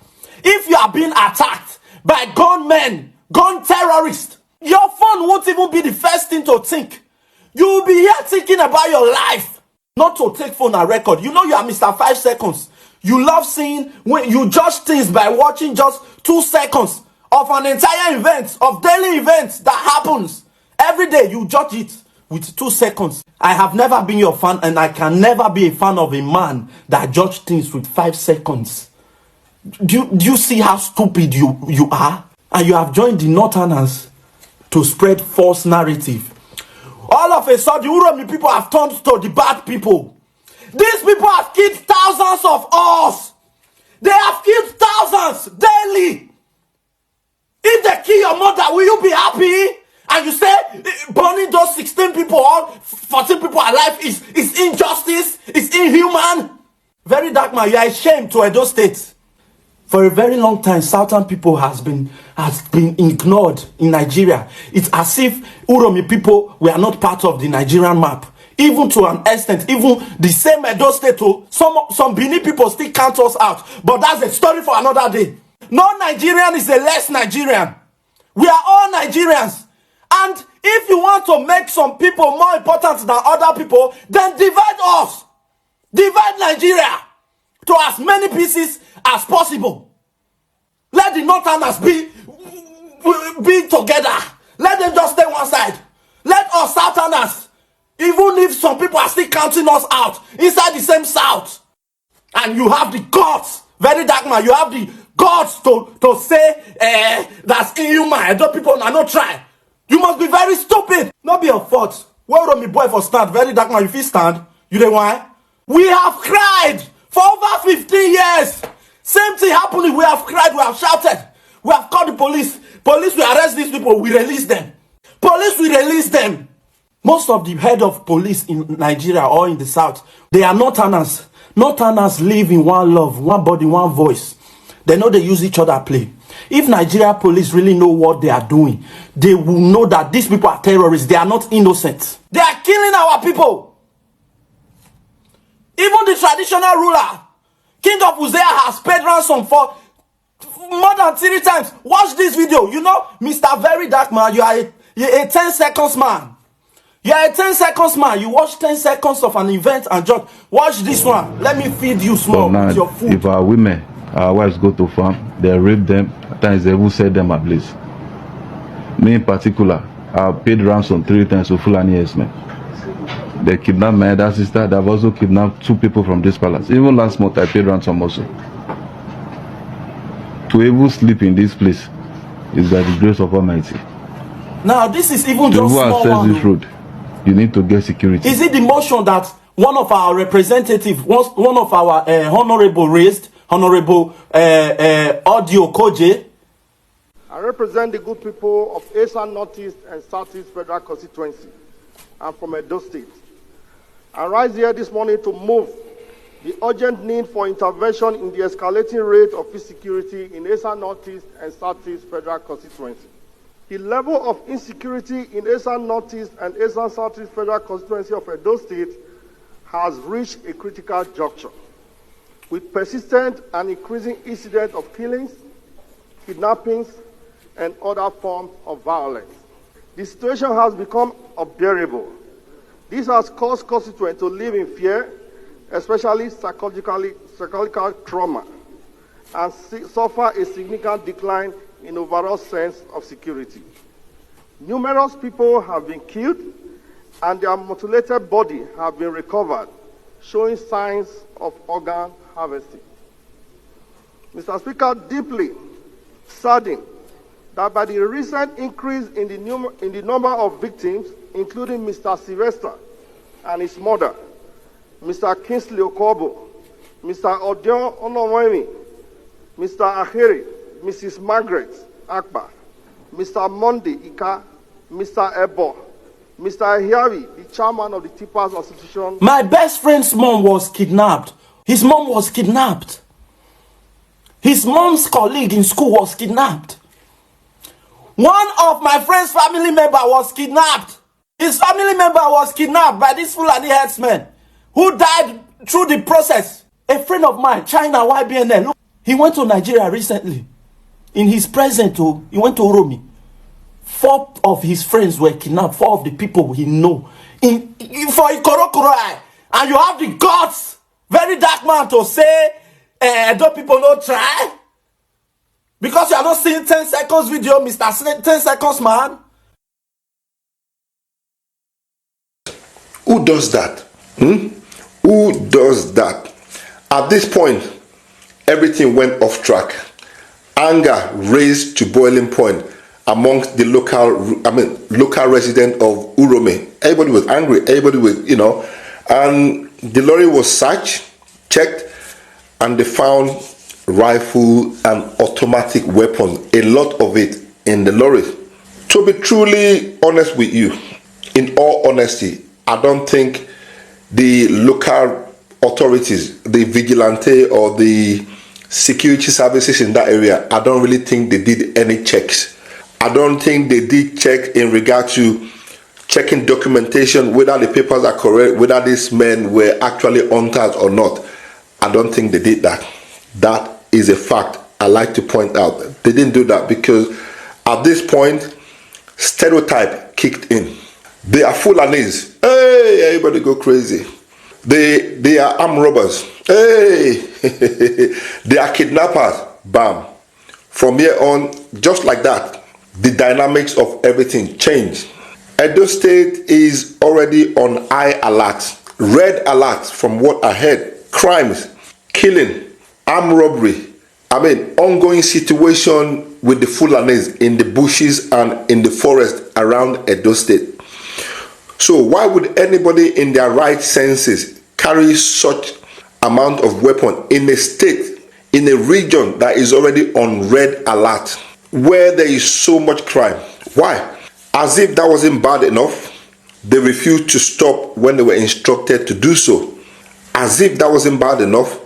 If you are being attacked by gunmen, gun terrorists, your phone won't even be the first thing to think. You will be here thinking about your life, not to take phone and record. You know you are Mr. 5 seconds. You love seeing, when you judge things by watching just 2 seconds of an entire event, of daily events that happens. Every day you judge it with 2 seconds. I have never been your fan and I can never be a fan of a man that judge things with 5 seconds. Do you see how stupid you are? And you have joined the Northerners to spread false narrative. All of a sudden, the Uromi people have turned to the bad people. These people have killed thousands of us. They have killed thousands daily. If they kill your mother, will you be happy? And you say burning those 16 people or 14 people alive is injustice, it's inhuman. Very dark man, you are ashamed to Edo State. For a very long time, Southern people has been ignored in Nigeria. It's as if Uromi people were not part of the Nigerian map. Even to an extent, even the same Edo State, some Benin people still count us out. But that's a story for another day. No Nigerian is a less Nigerian. We are all Nigerians. And if you want to make some people more important than other people, then divide us. Divide Nigeria to as many pieces as possible. Let the Northerners be together. Let them just stay one side. Let us Southerners, even if some people are still counting us out, inside the same South. And you have the guts, very dark man, you have the guts to say that's inhuman. I don't people are not try. You must be very stupid. Not be your fault. Where Uromi boy for stand? Very dark man, if you stand, you know why? We have cried for over 15 years. Same thing happening. We have cried, we have shouted. We have called the police. Police will arrest these people, we release them. Police will release them. Most of the head of police in Nigeria or in the south, they are northerners. Northerners live in one love, one body, one voice. They know they use each other play. If Nigeria police really know what they are doing, they will know that these people are terrorists. They are not innocent. They are killing our people. Even the traditional ruler, King of Uzea, has paid ransom for more than 3 times. Watch this video. You know, Mr. Very Dark Man, you're a 10 seconds man. You're a 10 seconds man. You watch 10 seconds of an event and just watch this one. Let me feed you small with your food. If our women, our wives go to farm, they rape them, at times they will set them ablaze. Me in particular, I paid ransom 3 times to Fulani men. They kidnapped my elder sister. They've also kidnapped 2 people from this palace. Even last month, I paid ransom also. To even sleep in this place is by the grace of Almighty. Now, this is even to just small one. This road, you need to get security. Is it the motion that one of our representatives, one of our honorable raised, Honorable Audio Koje? I represent the good people of Eastern Northeast and Southeast Federal Constituency. I'm from Edo State. I rise here this morning to move the urgent need for intervention in the escalating rate of insecurity in Eastern Northeast and Southeast Federal Constituency. The level of insecurity in Eastern Northeast and Eastern Southeast Federal Constituency of Edo State has reached a critical juncture, with persistent and increasing incidents of killings, kidnappings, and other forms of violence. The situation has become unbearable. This has caused constituents to live in fear, especially psychological trauma, and suffer a significant decline in overall sense of security. Numerous people have been killed and their mutilated body have been recovered, showing signs of organ harvesting. Mr. Speaker, deeply saddened that by the recent increase in the number of victims, including Mr. Sylvester and his mother, Mr. Kingsley Okobo, Mr. Odion Onomoemi, Mr. Ahiri, Mrs. Margaret Akbar, Mr. Monday Ika, Mr. Ebo, Mr. Hiawi, the chairman of the Tippers Association. My best friend's mom was kidnapped. His mom was kidnapped. His mom's colleague in school was kidnapped. One of my friend's family member was kidnapped. His family member was kidnapped by these Fulani herdsmen who died through the process. A friend of mine, China YBNL, look, he went to Nigeria recently. In his present, he went to Uromi. 4 of his friends were kidnapped. 4 of the people he know. For Ikorokoro, and you have the guts, Very Dark Man, to say, don't people not try? Because you are not seeing 10 seconds video, Mr. 10 seconds man. Who does that? Who does that? At this point, everything went off track. Anger raised to boiling point amongst the local resident of Uromi. Everybody was angry. Everybody was, and the lorry was searched, checked, and they found rifle and automatic weapons, a lot of it in the lorry. To be truly honest with you, in all honesty, I don't think the local authorities, the Vigilante or the security services in that area, I don't really think they did any checks. I don't think they did check in regard to checking documentation, whether the papers are correct, whether these men were actually hunters or not. I don't think they did that. That is a fact I like to point out. They didn't do that because at this point, stereotype kicked in. They are Fulanis. Hey, everybody go crazy. They are armed robbers. Hey, they are kidnappers. Bam. From here on, just like that, the dynamics of everything changed. Edo State is already on high alert, red alert from what I heard. Crimes, killing, armed robbery. Ongoing situation with the Fulanis in the bushes and in the forest around Edo State. So why would anybody in their right senses carry such amount of weapon in a state, in a region that is already on red alert, where there is so much crime? Why? As if that wasn't bad enough, they refused to stop when they were instructed to do so. As if that wasn't bad enough,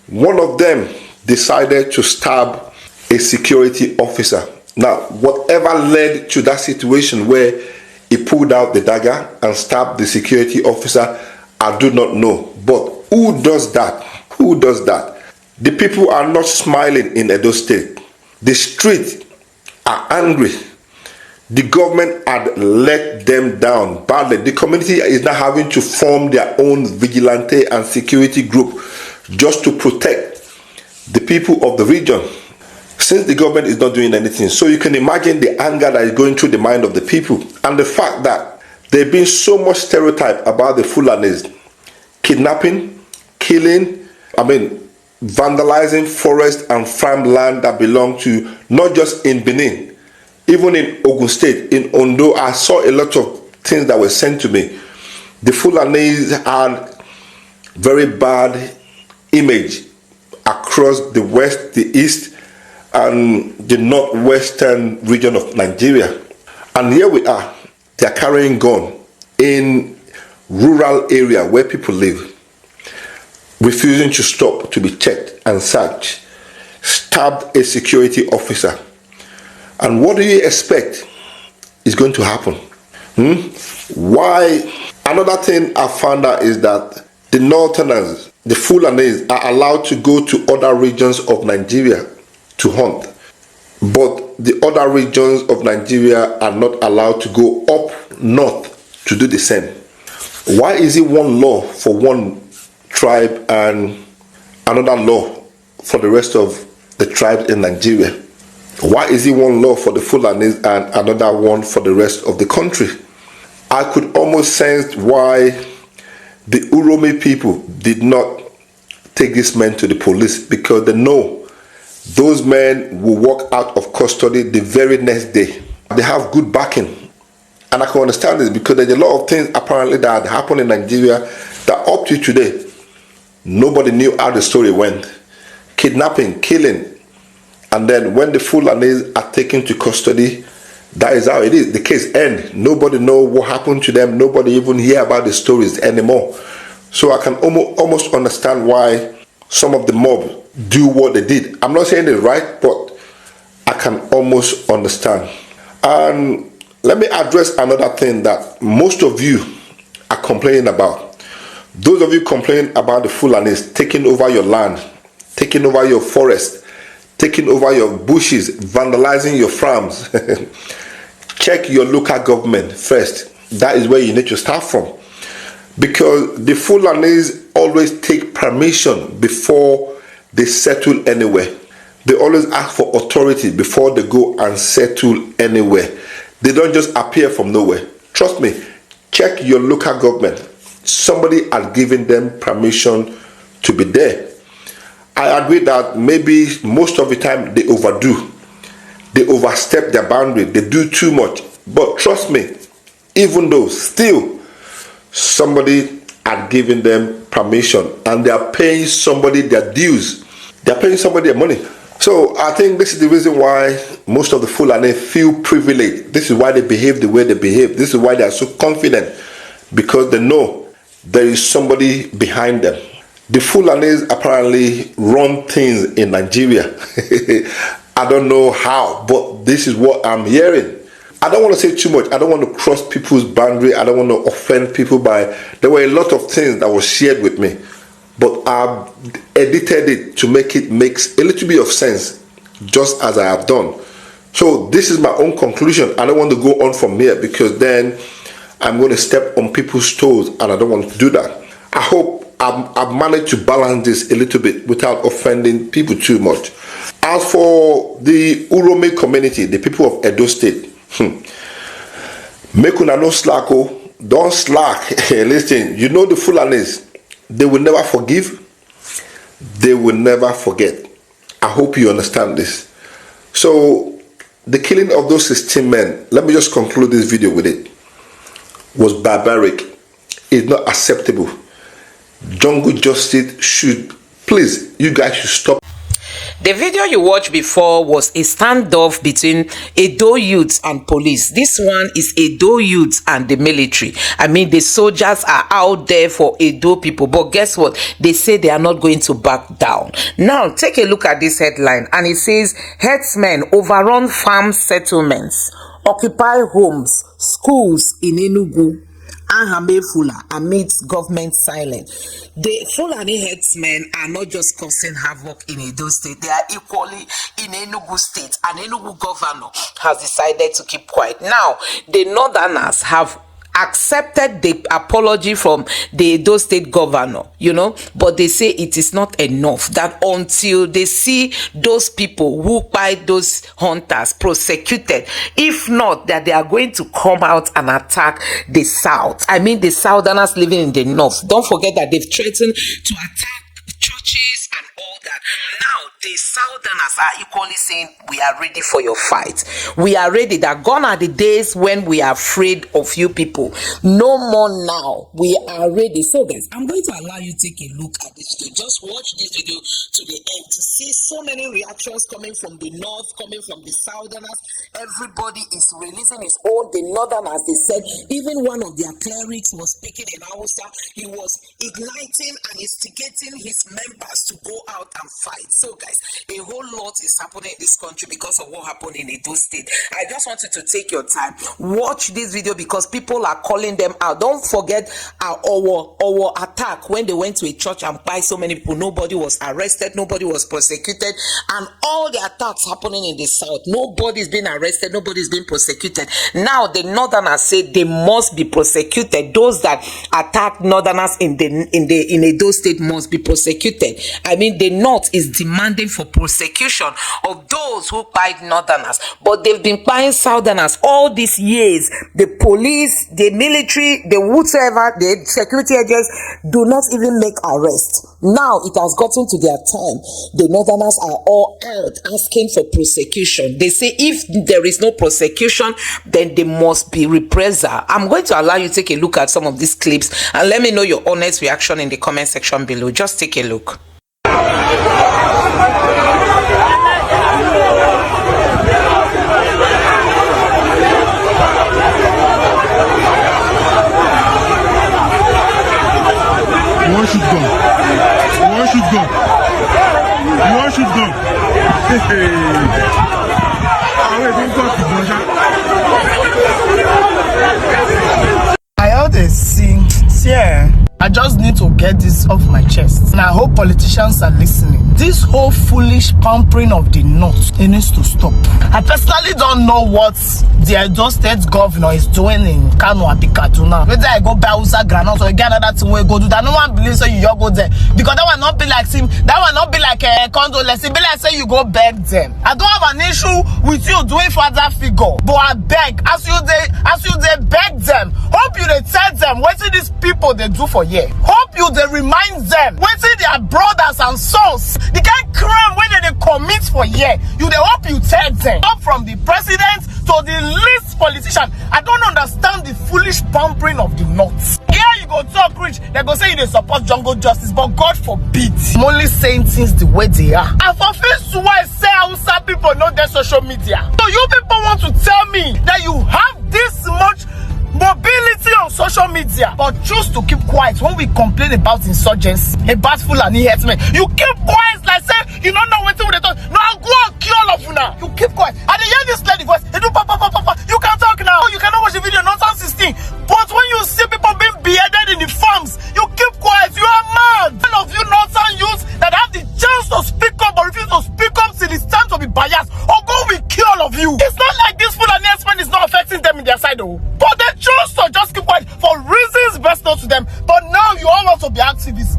one of them decided to stab a security officer. Now, whatever led to that situation where he pulled out the dagger and stabbed the security officer, I do not know. But who does that? Who does that? The people are not smiling in Edo State. The streets are angry. The government had let them down badly. The community is now having to form their own vigilante and security group just to protect the people of the region, since the government is not doing anything. So you can imagine the anger that is going through the mind of the people, and the fact that there's been so much stereotype about the Fulanis, kidnapping, killing, vandalizing forest and farmland that belong to not just in Benin, even in Ogun State, in Ondo. I saw a lot of things that were sent to me. The Fulanis had very bad image across the west, the east, and the northwestern region of Nigeria. And here we are, they are carrying gun in rural area where people live, refusing to stop to be checked and searched, stabbed a security officer. And what do you expect is going to happen? Why? Another thing I found out is that the Northerners, the Fulanese, are allowed to go to other regions of Nigeria to hunt, but the other regions of Nigeria are not allowed to go up north to do the same. Why is it one law for one tribe and another law for the rest of the tribes in Nigeria? Why is it one law for the Fulanis and another one for the rest of the country? I could almost sense why the Uromi people did not take this man to the police, because they know those men will walk out of custody the very next day. They have good backing. And I can understand this, because there's a lot of things apparently that happened in Nigeria that up to today, nobody knew how the story went. Kidnapping, killing, and then when the Fulanis are taken to custody, that is how it is. The case ends. Nobody know what happened to them. Nobody even hear about the stories anymore. So I can almost understand why some of the mob do what they did. I'm not saying it's right, but I can almost understand. And let me address another thing that most of you are complaining about. Those of you complaining about the Fulanis taking over your land, taking over your forest, taking over your bushes, vandalizing your farms. Check your local government first. That is where you need to start from. Because the Fulanis always take permission before they settle anywhere. They always ask for authority before they go and settle anywhere. They don't just appear from nowhere. Trust me, check your local government. Somebody has given them permission to be there. I agree that maybe most of the time they overdo. They overstep their boundary. They do too much. But trust me, even though still somebody had given them permission and they are paying somebody their dues. They are paying somebody their money. So I think this is the reason why most of the Fulani feel privileged. This is why they behave the way they behave. This is why they are so confident, because they know there is somebody behind them. The Fulanis apparently run things in Nigeria. I don't know how, but this is what I'm hearing. I don't want to say too much. I don't want to cross people's boundary. I don't want to offend people by... There were a lot of things that was shared with me, but I've edited it to make it makes a little bit of sense, just as I have done. So this is my own conclusion. I don't want to go on from here, because then I'm going to step on people's toes, and I don't want to do that. I hope I've managed to balance this a little bit without offending people too much. As for the Uromi community, the people of Edo State, make una no slack, oh, don't slack. Listen, you know the Fulanis, they will never forgive, they will never forget. I hope you understand this. So the killing of those 16 men, let me just conclude this video with it, was barbaric. It's not acceptable. Jungle justice should, please, you guys should stop. The video you watched before was a standoff between Edo youths and police. This one is Edo youths and the military. I mean, the soldiers are out there for Edo people, but guess what? They say they are not going to back down. Now, take a look at this headline, and it says, herdsmen overrun farm settlements, occupy homes, schools in Enugu. Ahame Fula amidst government silence. The Fulani headsmen are not just causing havoc in Edo State, they are equally in Enugu State. And Enugu governor has decided to keep quiet. Now, the Northerners have accepted the apology from the Edo State governor, but they say it is not enough, that until they see those people who buy those hunters prosecuted, if not, that they are going to come out and attack the South. I mean, the Southerners living in the North. Don't forget that they've threatened to attack churches and all that. Now, the Southerners are equally saying, we are ready for your fight. We are ready. That gone are the days when we are afraid of you people. No more now. We are ready. So guys, I'm going to allow you to take a look at this video. Just watch this video to the end to see so many reactions coming from the North, coming from the Southerners. Everybody is releasing his own. The Northerners, they said, even one of their clerics was speaking in Hausa. He was igniting and instigating his members to go out and fight. So guys, a whole lot is happening in this country because of what happened in Edo State. I just want you to take your time, watch this video, because people are calling them out. Don't forget our attack when they went to a church and by so many people. Nobody was arrested, nobody was prosecuted, and all the attacks happening in the South, nobody's been arrested, nobody's been prosecuted. Now the Northerners say they must be prosecuted. Those that attack Northerners in Edo State must be prosecuted. I mean, the North is demanding for prosecution of those who bite Northerners, but they've been buying Southerners all these years. The police, the military, the whatever, the security agents do not even make arrests. Now it has gotten to their time. The Northerners are all out asking for prosecution. They say if there is no prosecution, then there must be reprisal. I'm going to allow you to take a look at some of these clips and let me know your honest reaction in the comment section below. Just take a look. One should go. One should go. One should go. I always see, I just need to get this off my chest. And I hope politicians are listening. This whole foolish pampering of the North, it needs to stop. I personally don't know what the Edo State governor is doing in Kanu and Kaduna. Whether I go buy Usa Granite or get another thing where go do that. No one believes you go there. Because that will not be like him. That will not be like a condolence. It be like say you go beg them. I don't have an issue with you doing father figure. But I beg, as you they beg them. Hope you they tell them what these people they do for you. Hope you they remind them what their brothers and sons. The kind of crime when they commit for year, you they hope you tell them. Up from the president to the least politician. I don't understand the foolish pampering of the North. Here you go talk rich, they go say they support jungle justice, but God forbid. I'm only saying things the way they are. I fulfill to why say Hausa people know their social media. So you people want to tell me that you have this much mobility on social media, but choose to keep quiet when we complain about insurgency, about Fulani herdsmen. You keep quiet like say you don't know what they talk. No, I'll go and kill all of you now. You keep quiet. And the hear this lady voice, they do papa. You can talk now. You cannot watch the video, nonsense 16. But when you see people being beheaded in the farms, you keep quiet. You are mad. All of you nonsense youths that have the chance to speak up but refuse to speak up till it's time to be biased, or go we kill all of you. It's not like this Fulani herdsmen is not affecting them in their side though. But they choose to just keep quiet for reasons best known to them. But now you all want to be activists.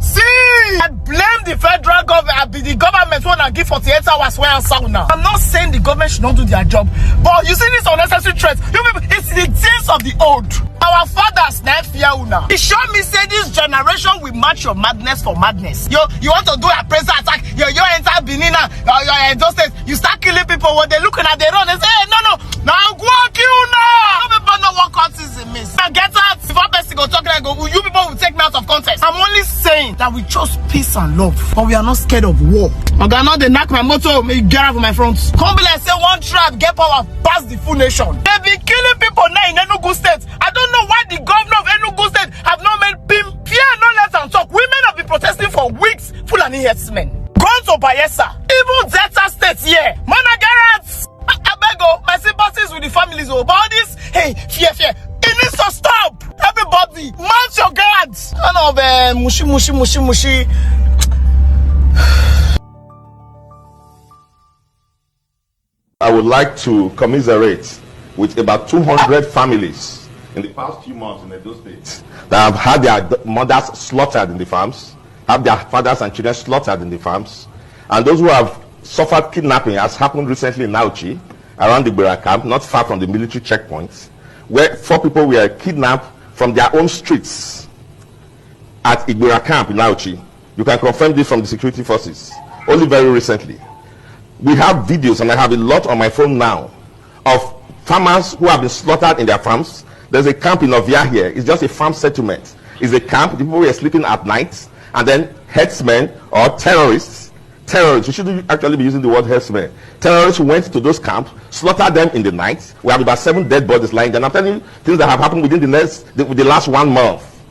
See, I blame the federal government. The government want to give 48 hours where I'm sound now. I'm not saying the government should not do their job, but you see this unnecessary threat. You people, it's the days of the old. Our fathers now fear now. It sure me say this generation will match your madness for madness. You want to do a press attack? You enter Benin, your Edo State, you start killing people when they looking at their own. They say, hey, no, now go kill now. Some people know what cultism is. Get out. If person go talk like you people will take me out of context. I'm only saying that we chose peace and love, but we are not scared of war. Okay, now they knock my motor, may get out of my front. Come be like say one tribe get power past the full nation. They be killing people now in Enugu State. I don't know why the governor of Enugu State have not made PIM. Fear no let them talk. Women have been protesting for weeks. Fulani herdsmen. Gone to Bayelsa. Even Delta State here. Managarats. I beg you, my sympathies with the families about this. Hey, fear. It needs to stop. Everybody, mount your guards. I know, mushi. I would like to commiserate with about 200 families in the past few months in Edo State that have had their mothers slaughtered in the farms, have their fathers and children slaughtered in the farms, and those who have suffered kidnapping, as happened recently in Nauchi, around the Bera camp, not far from the military checkpoints, where 4 people were kidnapped from their own streets at Igbira camp in Nauchi. You can confirm this from the security forces, only very recently. We have videos, and I have a lot on my phone now, of farmers who have been slaughtered in their farms. There's a camp in Everyhere. It's just a farm settlement. It's a camp. The people were sleeping at night, and then herdsmen or terrorists, we shouldn't actually be using the word herdsmen. Terrorists went to those camps, slaughtered them in the night. We have about 7 dead bodies lying there. And I'm telling you things that have happened within the last 1 month.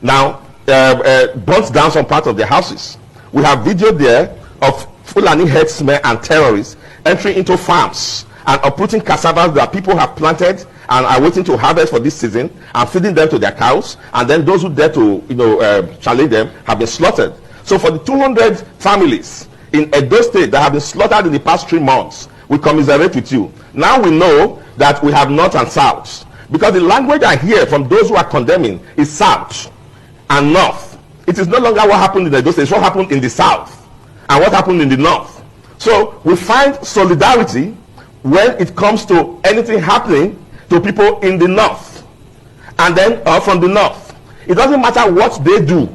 Now, burnt down some parts of their houses. We have video there of Fulani herdsmen and terrorists entering into farms and uprooting cassava that people have planted and are waiting to harvest for this season and feeding them to their cows. And then those who dare to, challenge them have been slaughtered. So for the 200 families in Edo State that have been slaughtered in the past 3 months, we commiserate with you. Now we know that we have north and south, because the language I hear from those who are condemning is south and north. It is no longer what happened in Edo State, it's what happened in the south and what happened in the north. So we find solidarity when it comes to anything happening to people in the north and then from the north. It doesn't matter what they do.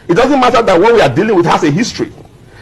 It doesn't matter that what we are dealing with has a history.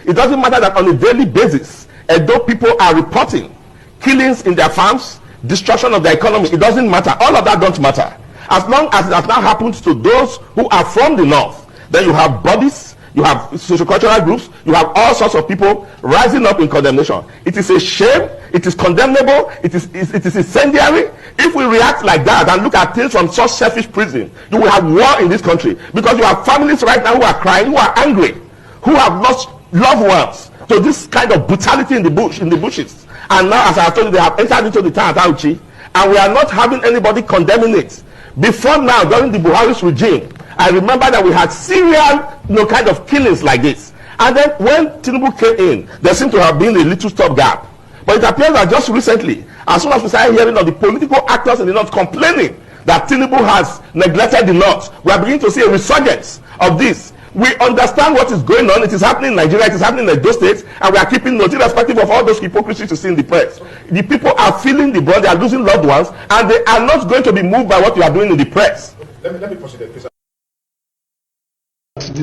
It doesn't matter that on a daily basis, Edo people are reporting killings in their farms, destruction of their economy. It doesn't matter. All of that don't matter. As long as it has now happened to those who are from the north, then you have bodies, you have sociocultural groups, you have all sorts of people rising up in condemnation. It is a shame, it is condemnable, it is incendiary. If we react like that and look at things from such selfish prison, you will have war in this country, because you have families right now who are crying, who are angry, who have lost loved ones to this kind of brutality in the bushes. And now, as I told you, they have entered into the town at Auchi, and we are not having anybody condemning it. Before now, during the Buhari's regime, I remember that we had serial kind of killings like this. And then when Tinubu came in, there seemed to have been a little stopgap. But it appears that just recently, as soon as we started hearing of the political actors in the north complaining that Tinubu has neglected the north, we are beginning to see a resurgence of this. We understand what is going on. It is happening in Nigeria, it is happening in those states, and we are keeping note, irrespective of all those hypocrisies you see in the press. The people are feeling the brunt, they are losing loved ones, and they are not going to be moved by what you are doing in the press. Let me proceed, please.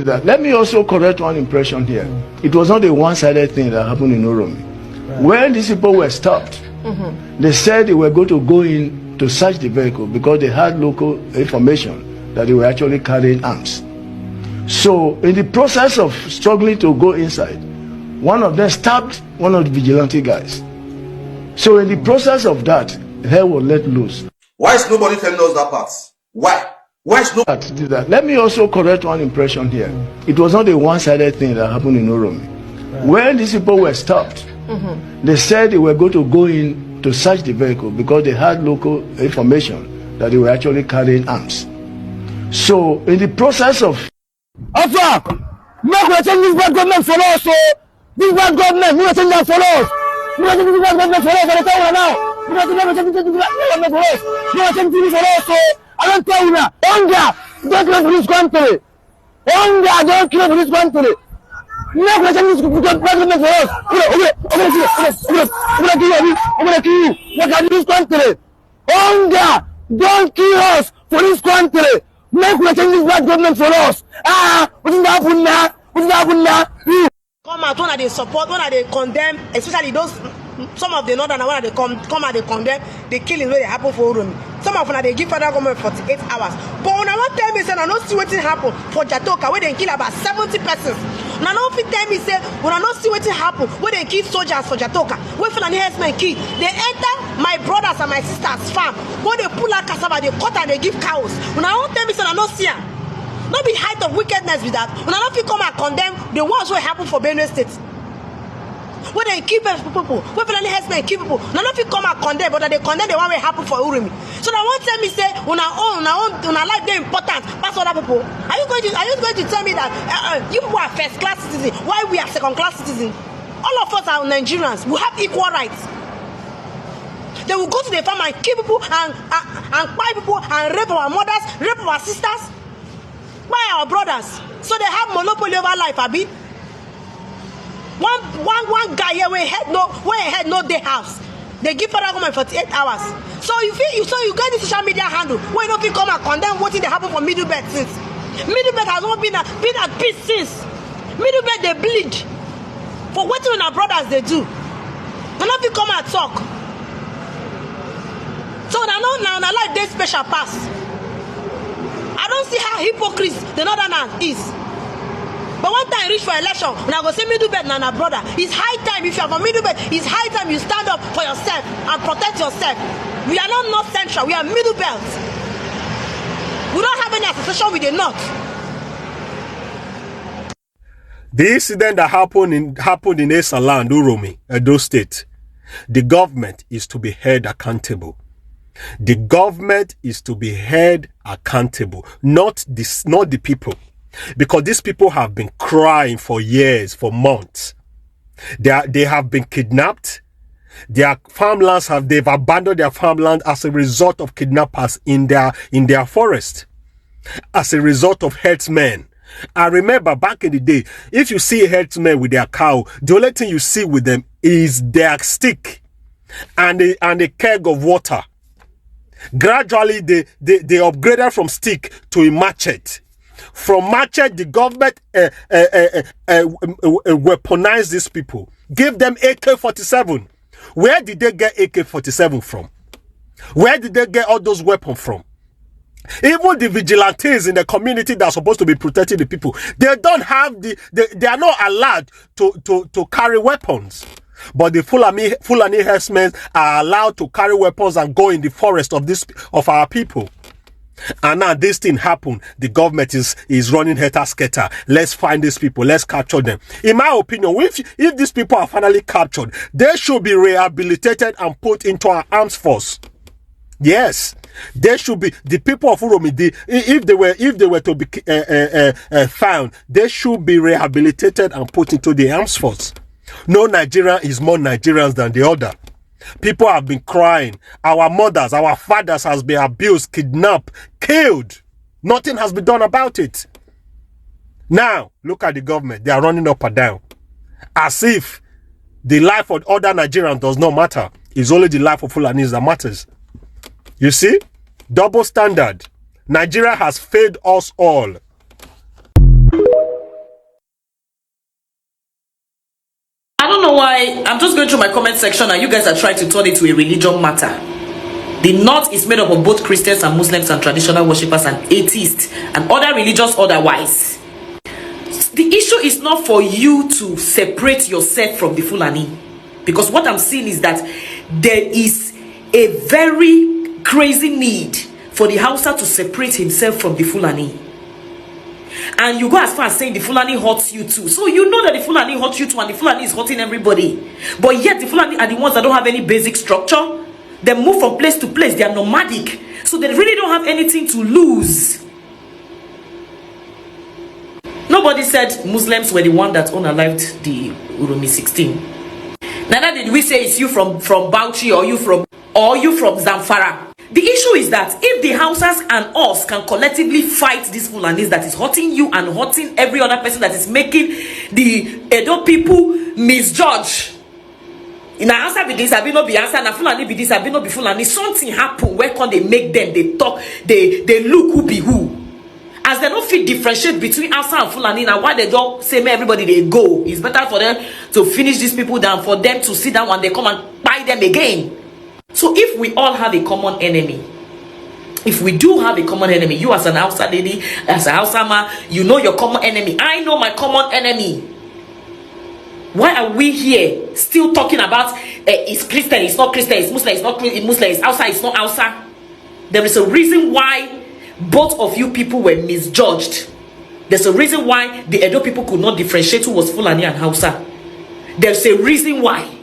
Let me also correct one impression here. It was not a one-sided thing that happened in Uromi. Right. When these people were stopped, they said they were going to go in to search the vehicle because they had local information that they were actually carrying arms. So in the process of struggling to go inside, one of them stabbed one of the vigilante guys. So in the process of that, hell was let loose. Why is nobody telling us that part? Why? Why is nobody? Let me also correct one impression here. It was not a one-sided thing that happened in Uromi. Right. When these people were stopped, they said they were going to go in to search the vehicle because they had local information that they were actually carrying arms. So in the process of Afak, make we change this bad government for us. So this bad government, we change that for us. We change this bad government for us. I tell you now. We change this bad government for us. We change this for us. So I don't tell you now. Hunger, don't kill for this country. Hunger, don't kill for this country. Make we change this bad government for us. I'm gonna kill you. Look at this country. Hunger, don't kill us for this country. Make we change this bad government for us. What is happening now? What is happening now? Come out when they support, when they condemn, especially those some of the northern when they come and they condemn the killing where they happen for Uromi. Some of them they give federal government 48 hours. But when I want tell me say I don't see what happen for Jatoka where they kill about 70 persons. Now no fit tell me say when I don't see what happen where they kill soldiers for Jatoka. Where Fulani herdsmen kill. They enter my brothers and my sisters' farm. When they pull out cassava, they cut and they give cows. When I don't tell me say I don't see them. Not be height of wickedness with that. When I don't fit come and condemn the ones what happen for Benue State. When they keep people, when Fulani herdsmen keep people, none of you come and condemn, but they condemn the one way happen for Uromi. So now one tell me say, when I life they important, pass other people. Are you going to tell me that you people are first class citizens, while we are second class citizens? All of us are Nigerians. We have equal rights. They will go to the farm and kill people and buy people and rape our mothers, rape our sisters, buy our brothers. So they have monopoly over life, Abi. One guy here where head no day house. They give federal government 48 hours. So you get the social media handle where you don't feel come and condemn what they happen for Middle Belt since. Middle Belt has not been at peace since. Middle Belt they bleed. For what our brothers they do. None of you come and talk. So now like this special pass. I don't see how hypocrite the northern is. But one time reach for election, when I go say Middle Belt na brother, it's high time, if you are from Middle Belt, it's high time you stand up for yourself and protect yourself. We are not North Central, we are Middle Belt. We don't have any association with the North. The incident that happened in Escalating, Uromi, Edo State, the government is to be held accountable. The government is to be held accountable, not the people. Because these people have been crying for years, for months. They have been kidnapped. They've abandoned their farmland as a result of kidnappers in their forest. As a result of herdsmen. I remember back in the day, if you see a herdsman with their cow, the only thing you see with them is their stick and a keg of water. Gradually, they upgraded from stick to a machete. From machete, the government weaponized these people. Gave them AK-47. Where did they get AK-47 from? Where did they get all those weapons from? Even the vigilantes in the community that are supposed to be protecting the people, they don't have they are not allowed to carry weapons. But the Fulani herdsmen are allowed to carry weapons and go in the forest of our people. And now this thing happened. The government is running helter-skelter. Let's find these people. Let's capture them. In my opinion, if these people are finally captured, they should be rehabilitated and put into our armed force. Yes, they should be. The people of Uromi, if they were to be found, they should be rehabilitated and put into the armed force. No Nigerian is more Nigerians than the other. People have been crying. Our mothers, our fathers has been abused, kidnapped, killed. Nothing has been done about it. Now, look at the government. They are running up and down. As if the life of other Nigerians does not matter. It's only the life of Fulanis that matters. You see? Double standard. Nigeria has failed us all. I don't know why. I'm just going through my comment section and you guys are trying to turn it to a religion matter. The North is made up of both Christians and Muslims and traditional worshippers and atheists and other religions otherwise. The issue is not for you to separate yourself from the Fulani. Because what I'm seeing is that there is a very crazy need for the Hausa to separate himself from the Fulani. And you go as far as saying the Fulani hurts you too. So you know that the Fulani hurts you too and the Fulani is hurting everybody. But yet the Fulani are the ones that don't have any basic structure. They move from place to place. They are nomadic. So they really don't have anything to lose. Nobody said Muslims were the one that unalived the Uromi 16. Neither did we say it's you from Bauchi or you from Zamfara. The issue is that if the Hausas and us can collectively fight these Fulanis that is hurting you and hurting every other person that is making the Edo people misjudge. In our answer be this, I be no be answer, na Fulani be this, I be no be Fulani. Something happen where can they make them, they talk, they look who be who. As they don't fit differentiate between Hausa and Fulani, now why they don't say everybody they go. It's better for them to finish these people down, for them to sit down and they come and buy them again. So if we all have a common enemy, if we do have a common enemy, you as an outside lady, as a Hausa man, you know your common enemy. I know my common enemy. Why are we here still talking about it's Christian, it's not Christian, it's Muslim, it's not Muslim, it's Hausa, it's not Hausa? There is a reason why both of you people were misjudged. There's a reason why the Edo people could not differentiate who was Fulani and Hausa. There's a reason why.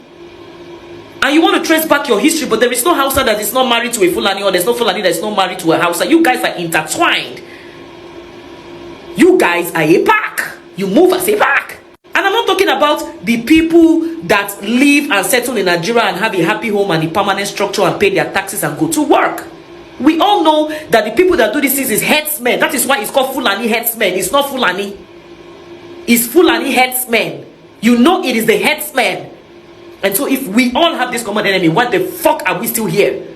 And you want to trace back your history, but there is no Hausa that is not married to a Fulani, or there's no Fulani that is not married to a Hausa. You guys are intertwined. You guys are a pack. You move as a pack. And I'm not talking about the people that live and settle in Nigeria and have a happy home and a permanent structure and pay their taxes and go to work. We all know that the people that do these things is headsmen. That is why it's called Fulani headsmen. It's not Fulani. It's Fulani headsmen. You know it is the headsmen. And so if we all have this common enemy, what the fuck are we still here?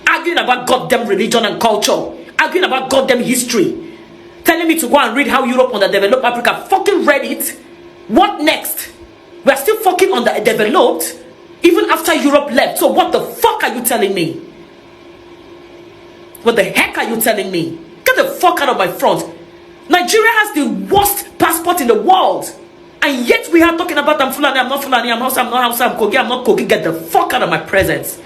Arguing about goddamn religion and culture. Arguing about goddamn history. Telling me to go and read how Europe underdeveloped Africa. Fucking read it. What next? We are still fucking underdeveloped even after Europe left. So what the fuck are you telling me? What the heck are you telling me? Get the fuck out of my front. Nigeria has the worst passport in the world. And yet we are talking about I'm Fulani, I'm not Fulani, I'm Hausa, I'm not Hausa, I'm Kogi, I'm not Kogi. Get the fuck out of my presence.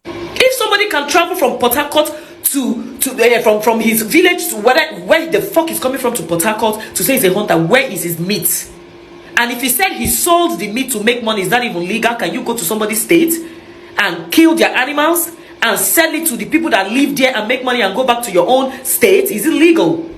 If somebody can travel from Port Harcourt from his village to where the fuck is coming from to Port Harcourt to say he's a hunter, where is his meat? And if he said he sold the meat to make money, is that even legal? Can you go to somebody's state and kill their animals and sell it to the people that live there and make money and go back to your own state? Is it legal?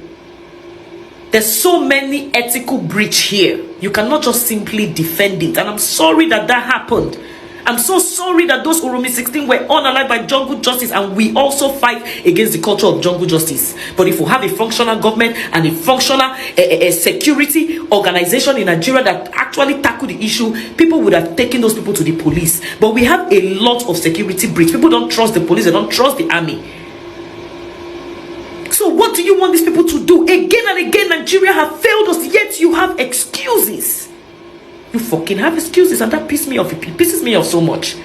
There's so many ethical breach here. You cannot just simply defend it. And I'm sorry that happened. I'm so sorry that those Uromi 16 were unalive by jungle justice, and we also fight against the culture of jungle justice. But if we have a functional government and a functional security organization in Nigeria that actually tackle the issue, people would have taken those people to the police. But we have a lot of security breach. People don't trust the police, they don't trust the army. So what do you want these people to do? Again and again, Nigeria have failed us, yet you have excuses. You fucking have excuses, and that pisses me off. It pisses me off so much.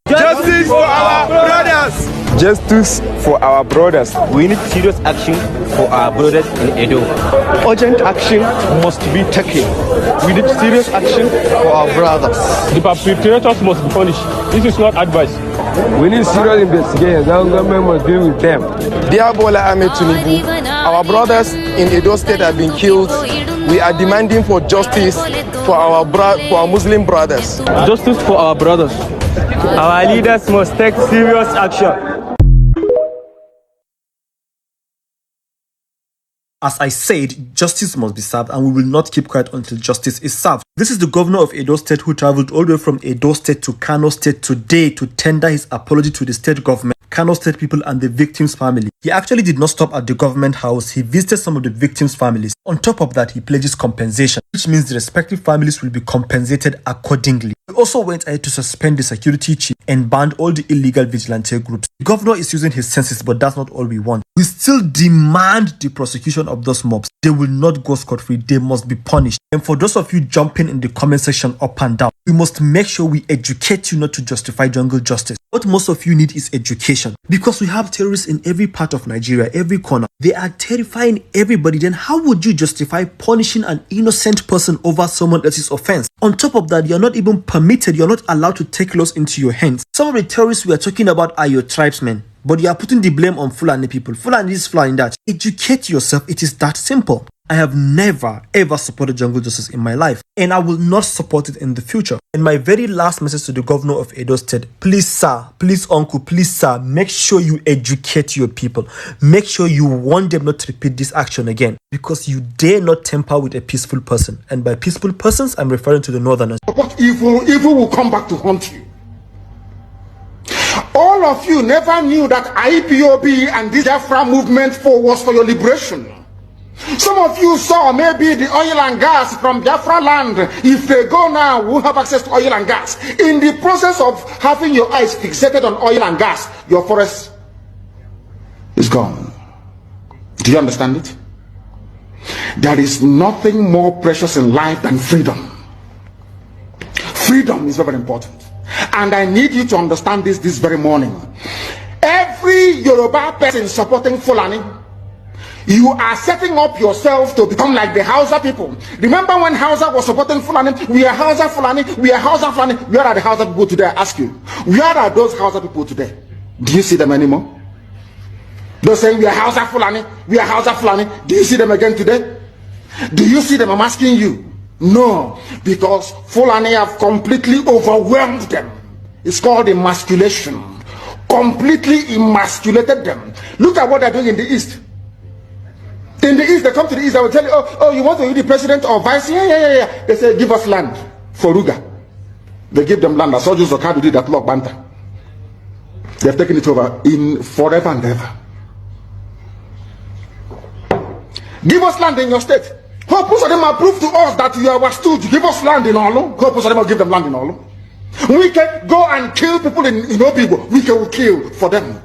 Justice for our brothers! Justice for our brothers. We need serious action for our brothers in Edo. Urgent action must be taken. We need serious action for our brothers. The perpetrators must be punished. This is not advice. We need serious investigation. The government must deal with them. Dear Bola Ahmed Tinubu, our brothers in Edo State have been killed. We are demanding for justice for our Muslim brothers. Justice for our brothers. Our leaders must take serious action. As I said, justice must be served, and we will not keep quiet until justice is served. This is the governor of Edo State who traveled all the way from Edo State to Kano State today to tender his apology to the state government, Kano State people, and the victims' family. He actually did not stop at the government house. He visited some of the victims' families. On top of that, he pledges compensation, which means the respective families will be compensated accordingly. He also went ahead to suspend the security chief and banned all the illegal vigilante groups. The governor is using his senses, but that's not all we want. We still demand the prosecution of those mobs. They will not go scot-free. They must be punished. And for those of you jumping in the comment section up and down, we must make sure we educate you not to justify jungle justice. What most of you need is education, because we have terrorists in every part of Nigeria, every corner. They are terrifying everybody. Then how would you justify punishing an innocent person over someone else's offense? On top of that, you're not even permitted, you're not allowed to take laws into your hands. Some of the terrorists we are talking about are your tribesmen, but you are putting the blame on Fulani people. Fulani is Fulani that. Educate yourself. It is that simple. I have never ever supported jungle justice in my life, and I will not support it in the future. And my very last message to the governor of Edo State: please sir, please uncle, please sir, make sure you educate your people. Make sure you warn them not to repeat this action again, because you dare not tamper with a peaceful person. And by peaceful persons, I'm referring to the northerners. What evil will come back to haunt you. All of you never knew that IPOB and this Biafra movement was for your liberation. Some of you saw maybe the oil and gas from Biafra land. If they go now, we'll have access to oil and gas. In the process of having your eyes fixated on oil and gas, your forest is gone. Do you understand it? There is nothing more precious in life than freedom. Freedom is very important. And I need you to understand this very morning. Every Yoruba person supporting Fulani, you are setting up yourself to become like the Hausa people. Remember when Hausa was supporting Fulani? We are Hausa Fulani, we are Hausa Fulani. Where are the Hausa people today? I ask you. Where are those Hausa people today? Do you see them anymore? They're saying we are Hausa Fulani, we are Hausa Fulani. Do you see them again today? Do you see them? I'm asking you. No, because Fulani have completely overwhelmed them. It's called emasculation. Completely emasculated them. Look at what they're doing in the East. In the East, they come to the East, they will tell you, oh, you want to be the president or vice? Yeah. They say, give us land for Ruga. They give them land. I saw Joseph Okado did that Lord Banta. They've taken it over in forever and ever. Give us land in your state. Hope most of them have proved to us that you are our stooge. Give us land in Olo. Hope most of them will give them land in Olo. We can go and kill people in Obibo. We can kill for them.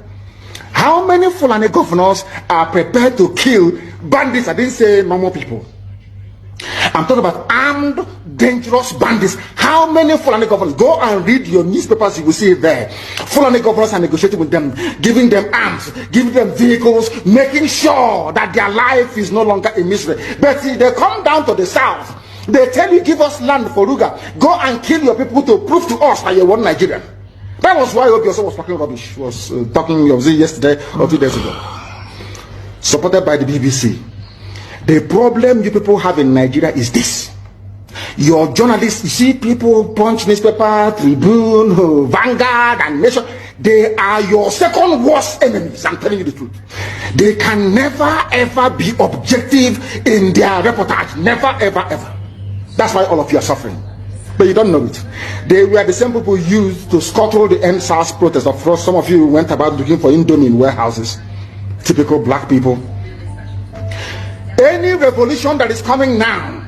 How many Fulani governors are prepared to kill bandits? I didn't say normal people. I'm talking about armed, dangerous bandits. How many Fulani governors? Go and read your newspapers, you will see it there. Fulani governors are negotiating with them, giving them arms, giving them vehicles, making sure that their life is no longer a misery. But see, they come down to the south. They tell you, give us land for Ruga. Go and kill your people to prove to us that you're one Nigerian. That was why Obioso was talking rubbish. Was talking yesterday or 2 days ago. Supported by the BBC. The problem you people have in Nigeria is this. Your journalists, you see people, Punch newspaper, Tribune, Vanguard, and Nation, they are your second worst enemies. I'm telling you the truth. They can never ever be objective in their reportage. Never ever ever. That's why all of you are suffering. But you don't know it. They were the same people used to scuttle the NSAS protest. Of course, some of you went about looking for Indomie in warehouses. Typical black people. Any revolution that is coming now,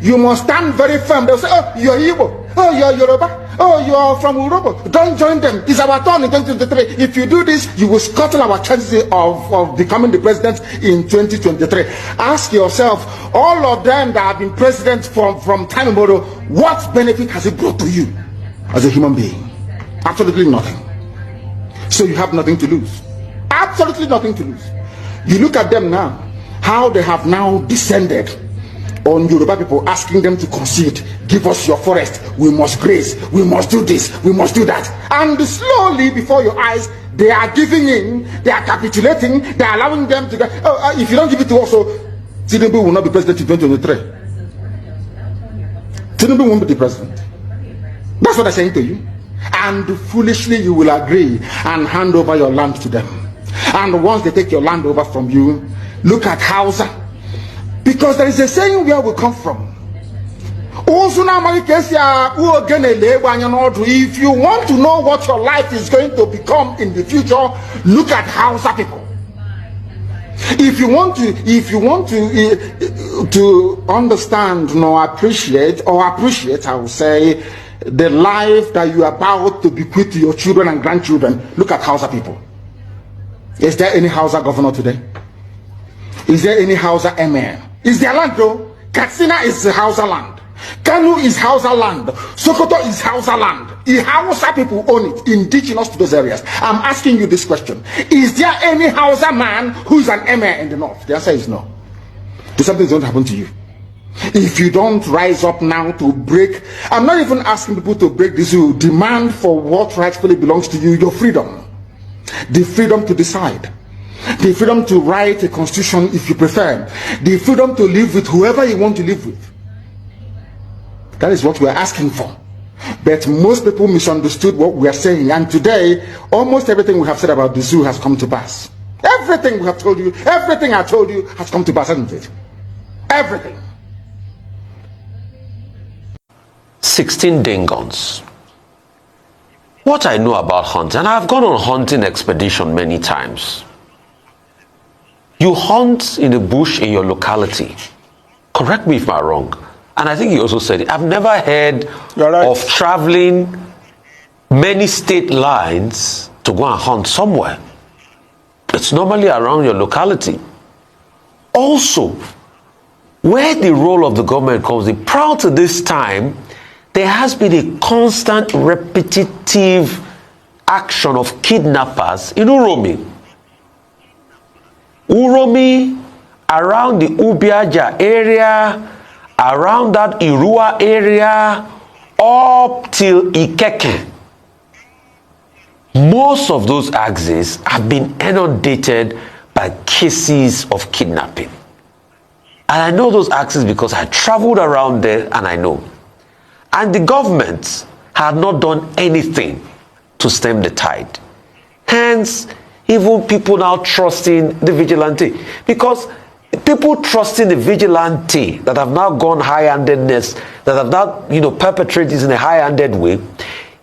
you must stand very firm. They'll say, oh, you're Igbo. Oh, you're Yoruba. Oh, you're from Uromi. Don't join them. It's our turn in 2023. If you do this, you will scuttle our chances of becoming the president in 2023. Ask yourself, all of them that have been president from time immemorial, what benefit has it brought to you as a human being? Absolutely nothing. So you have nothing to lose. Absolutely nothing to lose. You look at them now, how they have now descended on Yoruba people, asking them to concede, give us your forest, we must graze, we must do this, we must do that. And slowly before your eyes, they are giving in, they are capitulating, they are allowing them to go, if you don't give it to us, Tinubu will not be president in 2023. Tinubu won't be the president. That's what I'm saying to you. And foolishly you will agree and hand over your land to them. And once they take your land over from you, look at Hausa. Because there is a saying where we come from. If you want to know what your life is going to become in the future, look at Hausa people. If you want to understand or appreciate, I will say, the life that you are about to bequeath to your children and grandchildren, look at Hausa people. Is there any Hausa governor today? Is there any Hausa emir? Is their land though? Katsina is Hausa land. Kanu is Hausa land. Sokoto is Hausa land. The Hausa people own it, indigenous to those areas. I'm asking you this question. Is there any Hausa man who is an emir in the north? The answer is no. Something's going to happen to you. If you don't rise up now to break, I'm not even asking people to break this rule. Demand for what rightfully belongs to you, your freedom. The freedom to decide. The freedom to write a constitution if you prefer. The freedom to live with whoever you want to live with. That is what we are asking for. But most people misunderstood what we are saying. And today, almost everything we have said about the zoo has come to pass. Everything we have told you, everything I told you has come to pass, hasn't it? Everything. 16 Dingons. What I know about hunting, and I've gone on hunting expedition many times. You hunt in the bush in your locality. Correct me if I'm wrong. And I think you also said it. I've never heard of traveling many state lines to go and hunt somewhere. It's normally around your locality. Also, where the role of the government comes in, prior to this time, there has been a constant repetitive action of kidnappers in Uromi. Uromi, around the Ubiaja area, around that Irua area, up till Ikeke. Most of those axes have been inundated by cases of kidnapping. And I know those axes because I traveled around there and I know. And the government had not done anything to stem the tide. Hence, even people now trusting the vigilante. Because people trusting the vigilante that have now gone high-handedness, that have now, perpetrated this in a high-handed way,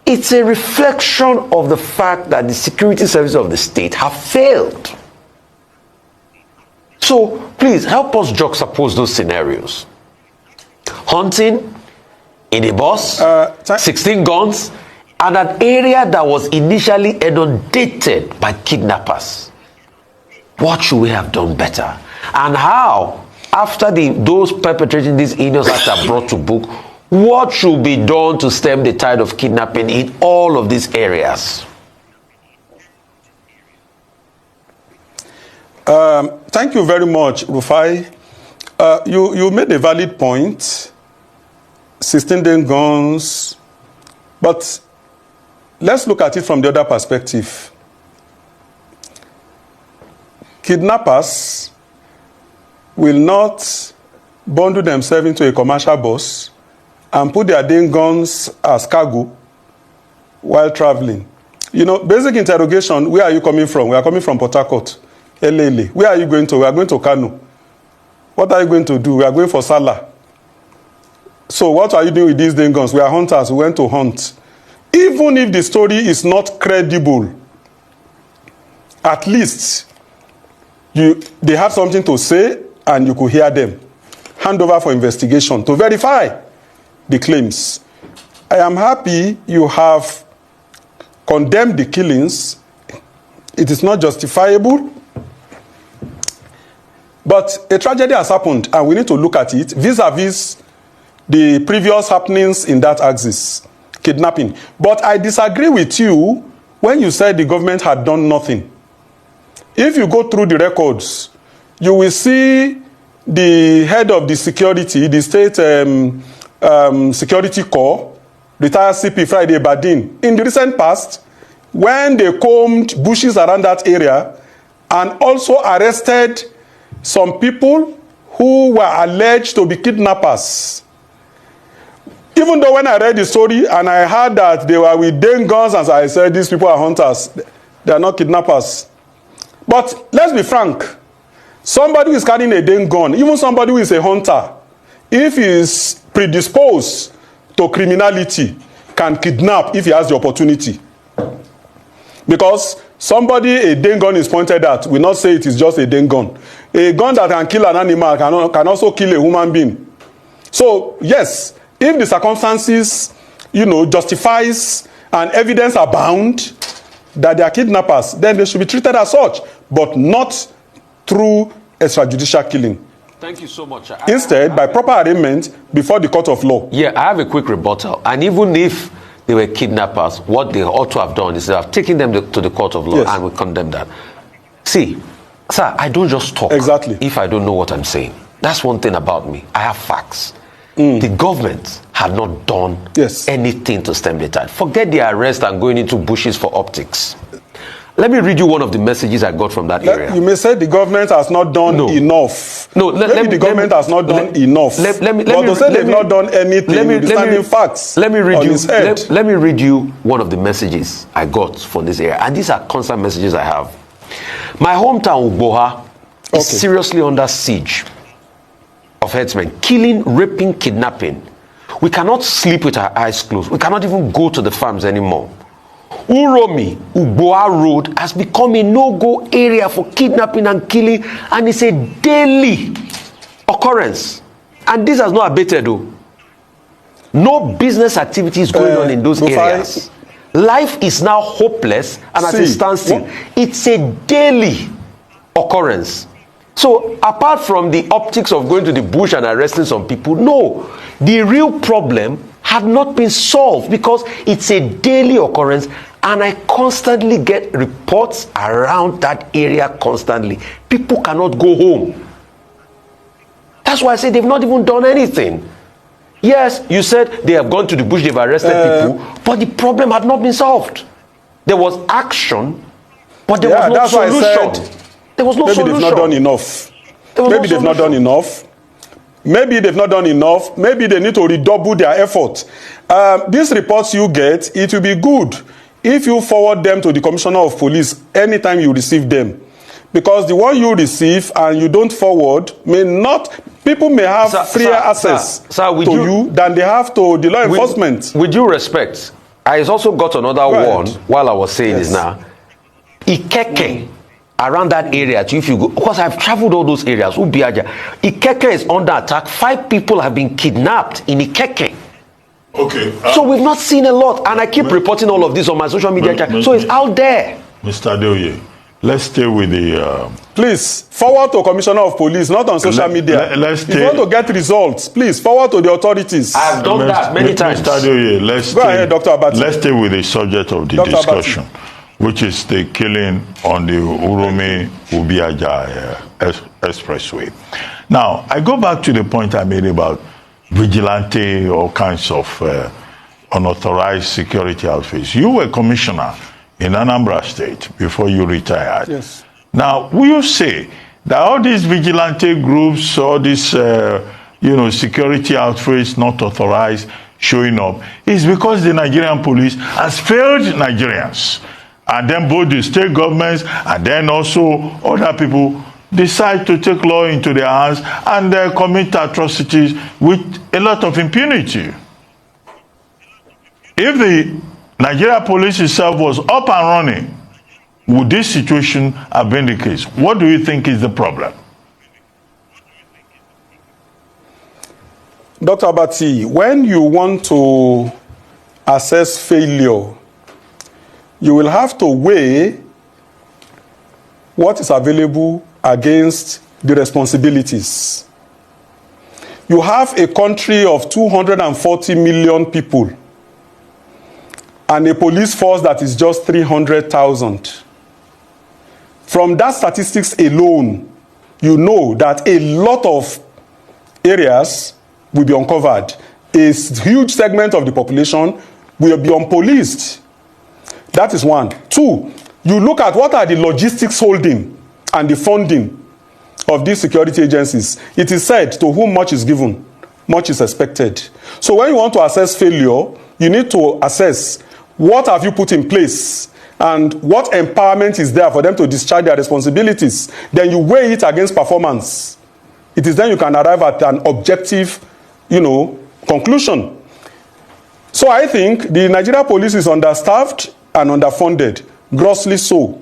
it's a reflection of the fact that the security services of the state have failed. So, please, help us juxtapose those scenarios. Hunting in a bus, 16 guns, and an area that was initially inundated by kidnappers. What should we have done better? And how, after those perpetrating these heinous acts are brought to book, what should be done to stem the tide of kidnapping in all of these areas? Thank you very much, Rufai. You made a valid point. 16 guns. But let's look at it from the other perspective. Kidnappers will not bundle themselves into a commercial bus and put their dang guns as cargo while traveling. Basic interrogation, where are you coming from? We are coming from Port Harcourt, Elele. Where are you going to? We are going to Kanu. What are you going to do? We are going for Salah. So what are you doing with these dang guns? We are hunters. We went to hunt. Even if the story is not credible, at least they have something to say and you could hear them. Hand over for investigation to verify the claims. I am happy you have condemned the killings. It is not justifiable. But a tragedy has happened and we need to look at it vis-a-vis the previous happenings in that axis, kidnapping. But I disagree with you when you said the government had done nothing. If you go through the records, you will see the head of the security, the state security corps, retired CP Friday Badin, in the recent past, when they combed bushes around that area and also arrested some people who were alleged to be kidnappers. Even though when I read the story and I heard that they were with dang guns, as I said, these people are hunters, they are not kidnappers. But let's be frank, somebody who is carrying a dang gun, even somebody who is a hunter, if he is predisposed to criminality, can kidnap if he has the opportunity. Because somebody a dang gun is pointed at, will not say it is just a dang gun. A gun that can kill an animal can also kill a human being. So, yes, if the circumstances, justifies and evidence abound that they are kidnappers, then they should be treated as such, but not through extrajudicial killing. Thank you so much. Instead, by proper arraignment before the court of law. Yeah, I have a quick rebuttal. And even if they were kidnappers, what they ought to have done is they have taken them to the court of law, yes, and we condemn that. See, sir, I don't just talk if I don't know what I'm saying. That's one thing about me. I have facts. The government had not done anything to stem the tide. Forget the arrest and going into bushes for optics. Let me read you one of the messages I got from that area. You may say the government has not done enough. No, the government has not done enough. But to say they've not done anything, facts. Let me read you one of the messages I got from this area. And these are constant messages I have. My hometown, Ugboha, is seriously under siege of herdsmen, killing, raping, kidnapping. We cannot sleep with our eyes closed. We cannot even go to the farms anymore. Uromi, Ugboha Road has become a no-go area for kidnapping and killing, and it's a daily occurrence. And this has not abated though. No business activity is going on in those areas. Life is now hopeless and at a standstill. It's a daily occurrence. So apart from the optics of going to the bush and arresting some people, no. The real problem had not been solved because it's a daily occurrence, and I constantly get reports around that area constantly. People cannot go home. That's why I say they've not even done anything. Yes, you said they have gone to the bush, they've arrested people, but the problem had not been solved. There was action, but there was no solution. There was no solution. Maybe they've not done enough. Maybe they've not done enough. Maybe they've not done enough. Maybe they need to redouble their effort. These reports you get, it will be good if you forward them to the Commissioner of Police anytime you receive them. Because the one you receive and you don't forward may not, people may have freer access to you than they have to the law enforcement. With due respect, I also got another one while I was saying this now. Ikeke, around that area, if you go, because I've traveled all those areas, Ubiaja. Ikeke is under attack. 5 people have been kidnapped in Ikeke. Okay. So we've not seen a lot, and I keep reporting all of this on my social media. So it's out there. Mr. Adeoye, let's stay with the... Please, forward to Commissioner of Police, not on social media. If you want to get results, please, forward to the authorities. I've done that many times. Mr. Adeoye, let's stay with the subject of the discussion, which is the killing on the Uromi Ubiaja expressway. Now, I go back to the point I made about vigilante, all kinds of unauthorized security outfits. You were commissioner in Anambra State before you retired. Yes. Now, will you say that all these vigilante groups, all these security outfits not authorized showing up is because the Nigerian police has failed Nigerians? And then both the state governments and then also other people decide to take law into their hands and commit atrocities with a lot of impunity. If the Nigeria police itself was up and running, would this situation have been the case? What do you think is the problem? Dr. Abati, when you want to assess failure, you will have to weigh what is available against the responsibilities. You have a country of 240 million people and a police force that is just 300,000. From that statistics alone, you know that a lot of areas will be uncovered. A huge segment of the population will be unpoliced. That is one. 2, you look at what are the logistics holding and the funding of these security agencies. It is said, to whom much is given, much is expected. So when you want to assess failure, you need to assess what have you put in place and what empowerment is there for them to discharge their responsibilities. Then you weigh it against performance. It is then you can arrive at an objective, conclusion. So I think the Nigeria police is understaffed and underfunded, grossly so.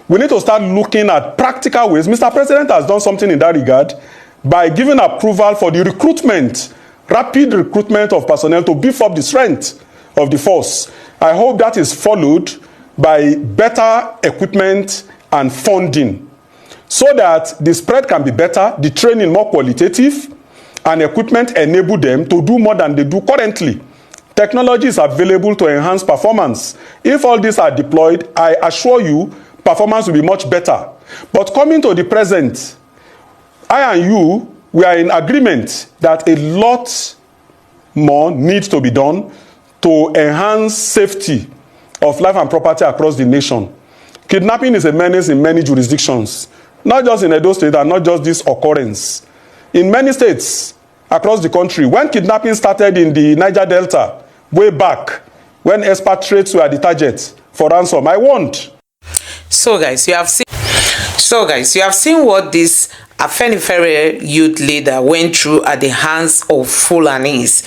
We need to start looking at practical ways. Mr. President has done something in that regard by giving approval for the recruitment, rapid recruitment of personnel to beef up the strength of the force. I hope that is followed by better equipment and funding so that the spread can be better, the training more qualitative, and equipment enable them to do more than they do currently. Technology is available to enhance performance. If all these are deployed, I assure you, performance will be much better. But coming to the present, I and you, we are in agreement that a lot more needs to be done to enhance safety of life and property across the nation. Kidnapping is a menace in many jurisdictions, not just in Edo State and not just this occurrence. In many states across the country, when kidnapping started in the Niger Delta, way back, when expatriates were the target for ransom, I warned. So guys, you have seen what this Afenifere youth leader went through at the hands of Fulanis.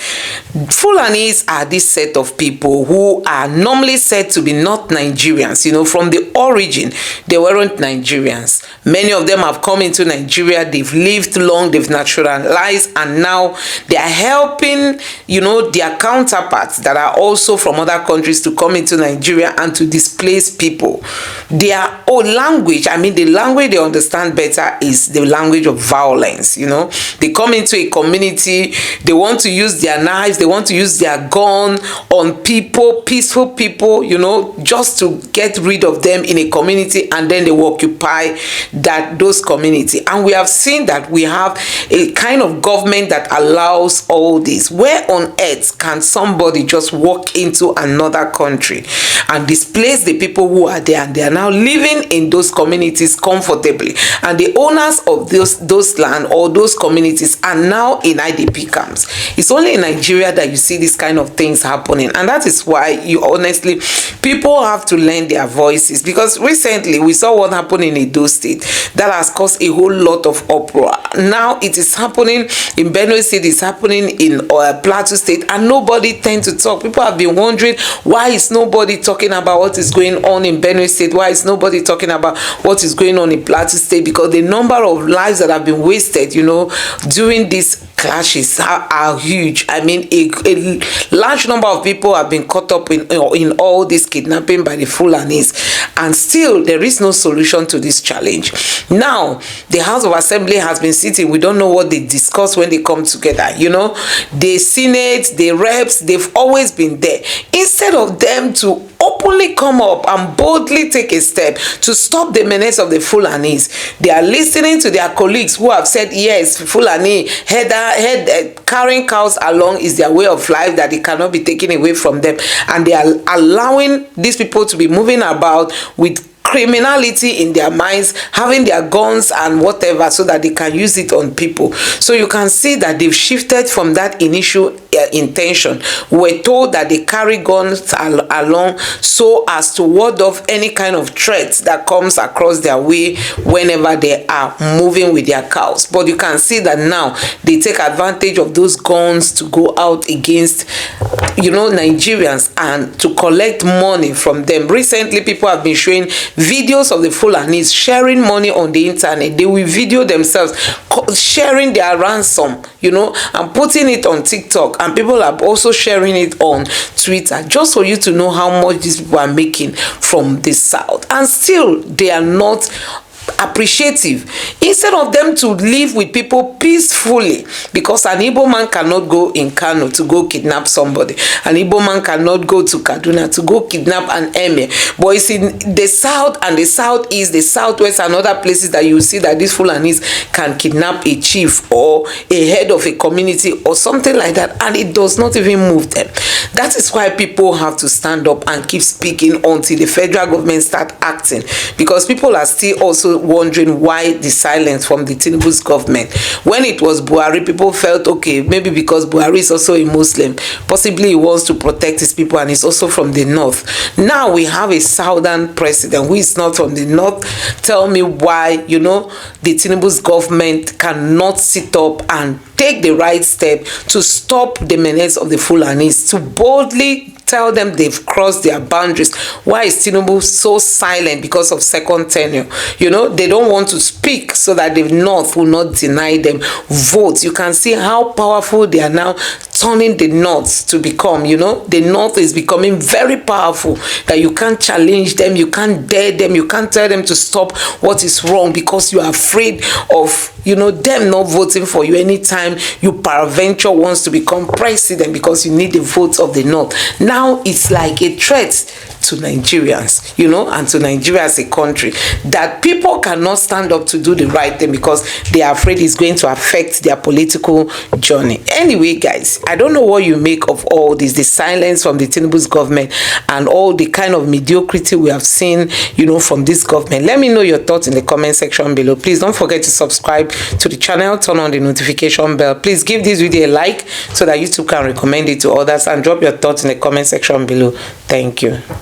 Fulanis are this set of people who are normally said to be not Nigerians. From the origin, they weren't Nigerians. Many of them have come into Nigeria, they've lived long, they've naturalized, and now they are helping, their counterparts that are also from other countries to come into Nigeria and to displace people. their own language. I mean, the language they understand better is the language of violence. You know, they come into a community, they want to use their knives, they want to use their gun on people, peaceful people, you know, just to get rid of them in a community, and then they will occupy those community. And we have seen that we have a kind of government that allows all this. Where on earth can somebody just walk into another country and displace the people who are there, and they are now living in those communities comfortably, and the owners of those land or those communities are now in IDP camps? It's only in Nigeria that you see this kind of things happening, and that is why people have to lend their voices, because recently we saw what happened in Edo State that has caused a whole lot of uproar. Now it is happening in Benue State, it's happening in Plateau State, and nobody tend to talk. People have been wondering, why is nobody talking about what is going on in Benue State? Why is nobody talking about what is going on in Plateau State? Because the number of lives that have been wasted, you know, during these clashes are huge. I mean, a large number of people have been caught up in all this kidnapping by the Fulanis, and still there is no solution to this challenge. Now the House of Assembly has been sitting. We don't know what they discuss when they come together. You know, the Senate, the reps, they've always been there. Instead of them to openly come up and boldly take a step to stop the menace of the Fulanis, they are listening to their colleagues who have said, yes, Fulani carrying cows along is their way of life, that it cannot be taken away from them, and they are allowing these people to be moving about with criminality in their minds, having their guns and whatever, so that they can use it on people. So you can see that they've shifted from that initial intention. We're told that they carry guns along so as to ward off any kind of threat that comes across their way whenever they are moving with their cows. But you can see that now they take advantage of those guns to go out against, you know, Nigerians and to collect money from them. Recently, people have been showing videos of the Fulanis sharing money on the internet. They will video themselves sharing their ransom, you know, and putting it on TikTok, and people are also sharing it on Twitter, just for you to know how much these people are making from the South. And still they are not appreciative. Instead of them to live with people peacefully, because an Igbo man cannot go in Kanu to go kidnap somebody, an Igbo man cannot go to Kaduna to go kidnap an emir, but it's in the south and the southeast, the southwest, and other places that you see that these Fulanis can kidnap a chief or a head of a community or something like that, and it does not even move them. That is why people have to stand up and keep speaking until the federal government start acting, because people are still also wondering why the silence from the Tinubu's government. When it was Buhari, people felt okay, maybe because Buhari is also a Muslim, possibly he wants to protect his people and he's also from the north. Now we have a southern president who is not from the north. Tell me why, you know, the Tinubu's government cannot sit up and take the right step to stop the menace of the Fulanis, to boldly tell them they've crossed their boundaries. Why is Tinubu so silent? Because of second tenure. You know, they don't want to speak so that the North will not deny them votes. You can see how powerful they are now turning the North to become. You know, the North is becoming very powerful, that you can't challenge them, you can't dare them, you can't tell them to stop what is wrong, because you are afraid of, you know, them not voting for you anytime you peradventure wants to become president, because you need the votes of the North. Now it's like a threat to Nigerians, you know, and to Nigeria as a country, that people cannot stand up to do the right thing because they are afraid it's going to affect their political journey. Anyway, guys, I don't know what you make of all this, the silence from the Tinubu's government and all the kind of mediocrity we have seen, you know, from this government. Let me know your thoughts in the comment section below. Please don't forget to subscribe to the channel, turn on the notification bell. Please give this video a like so that YouTube can recommend it to others, and drop your thoughts in the comment section below. Thank you.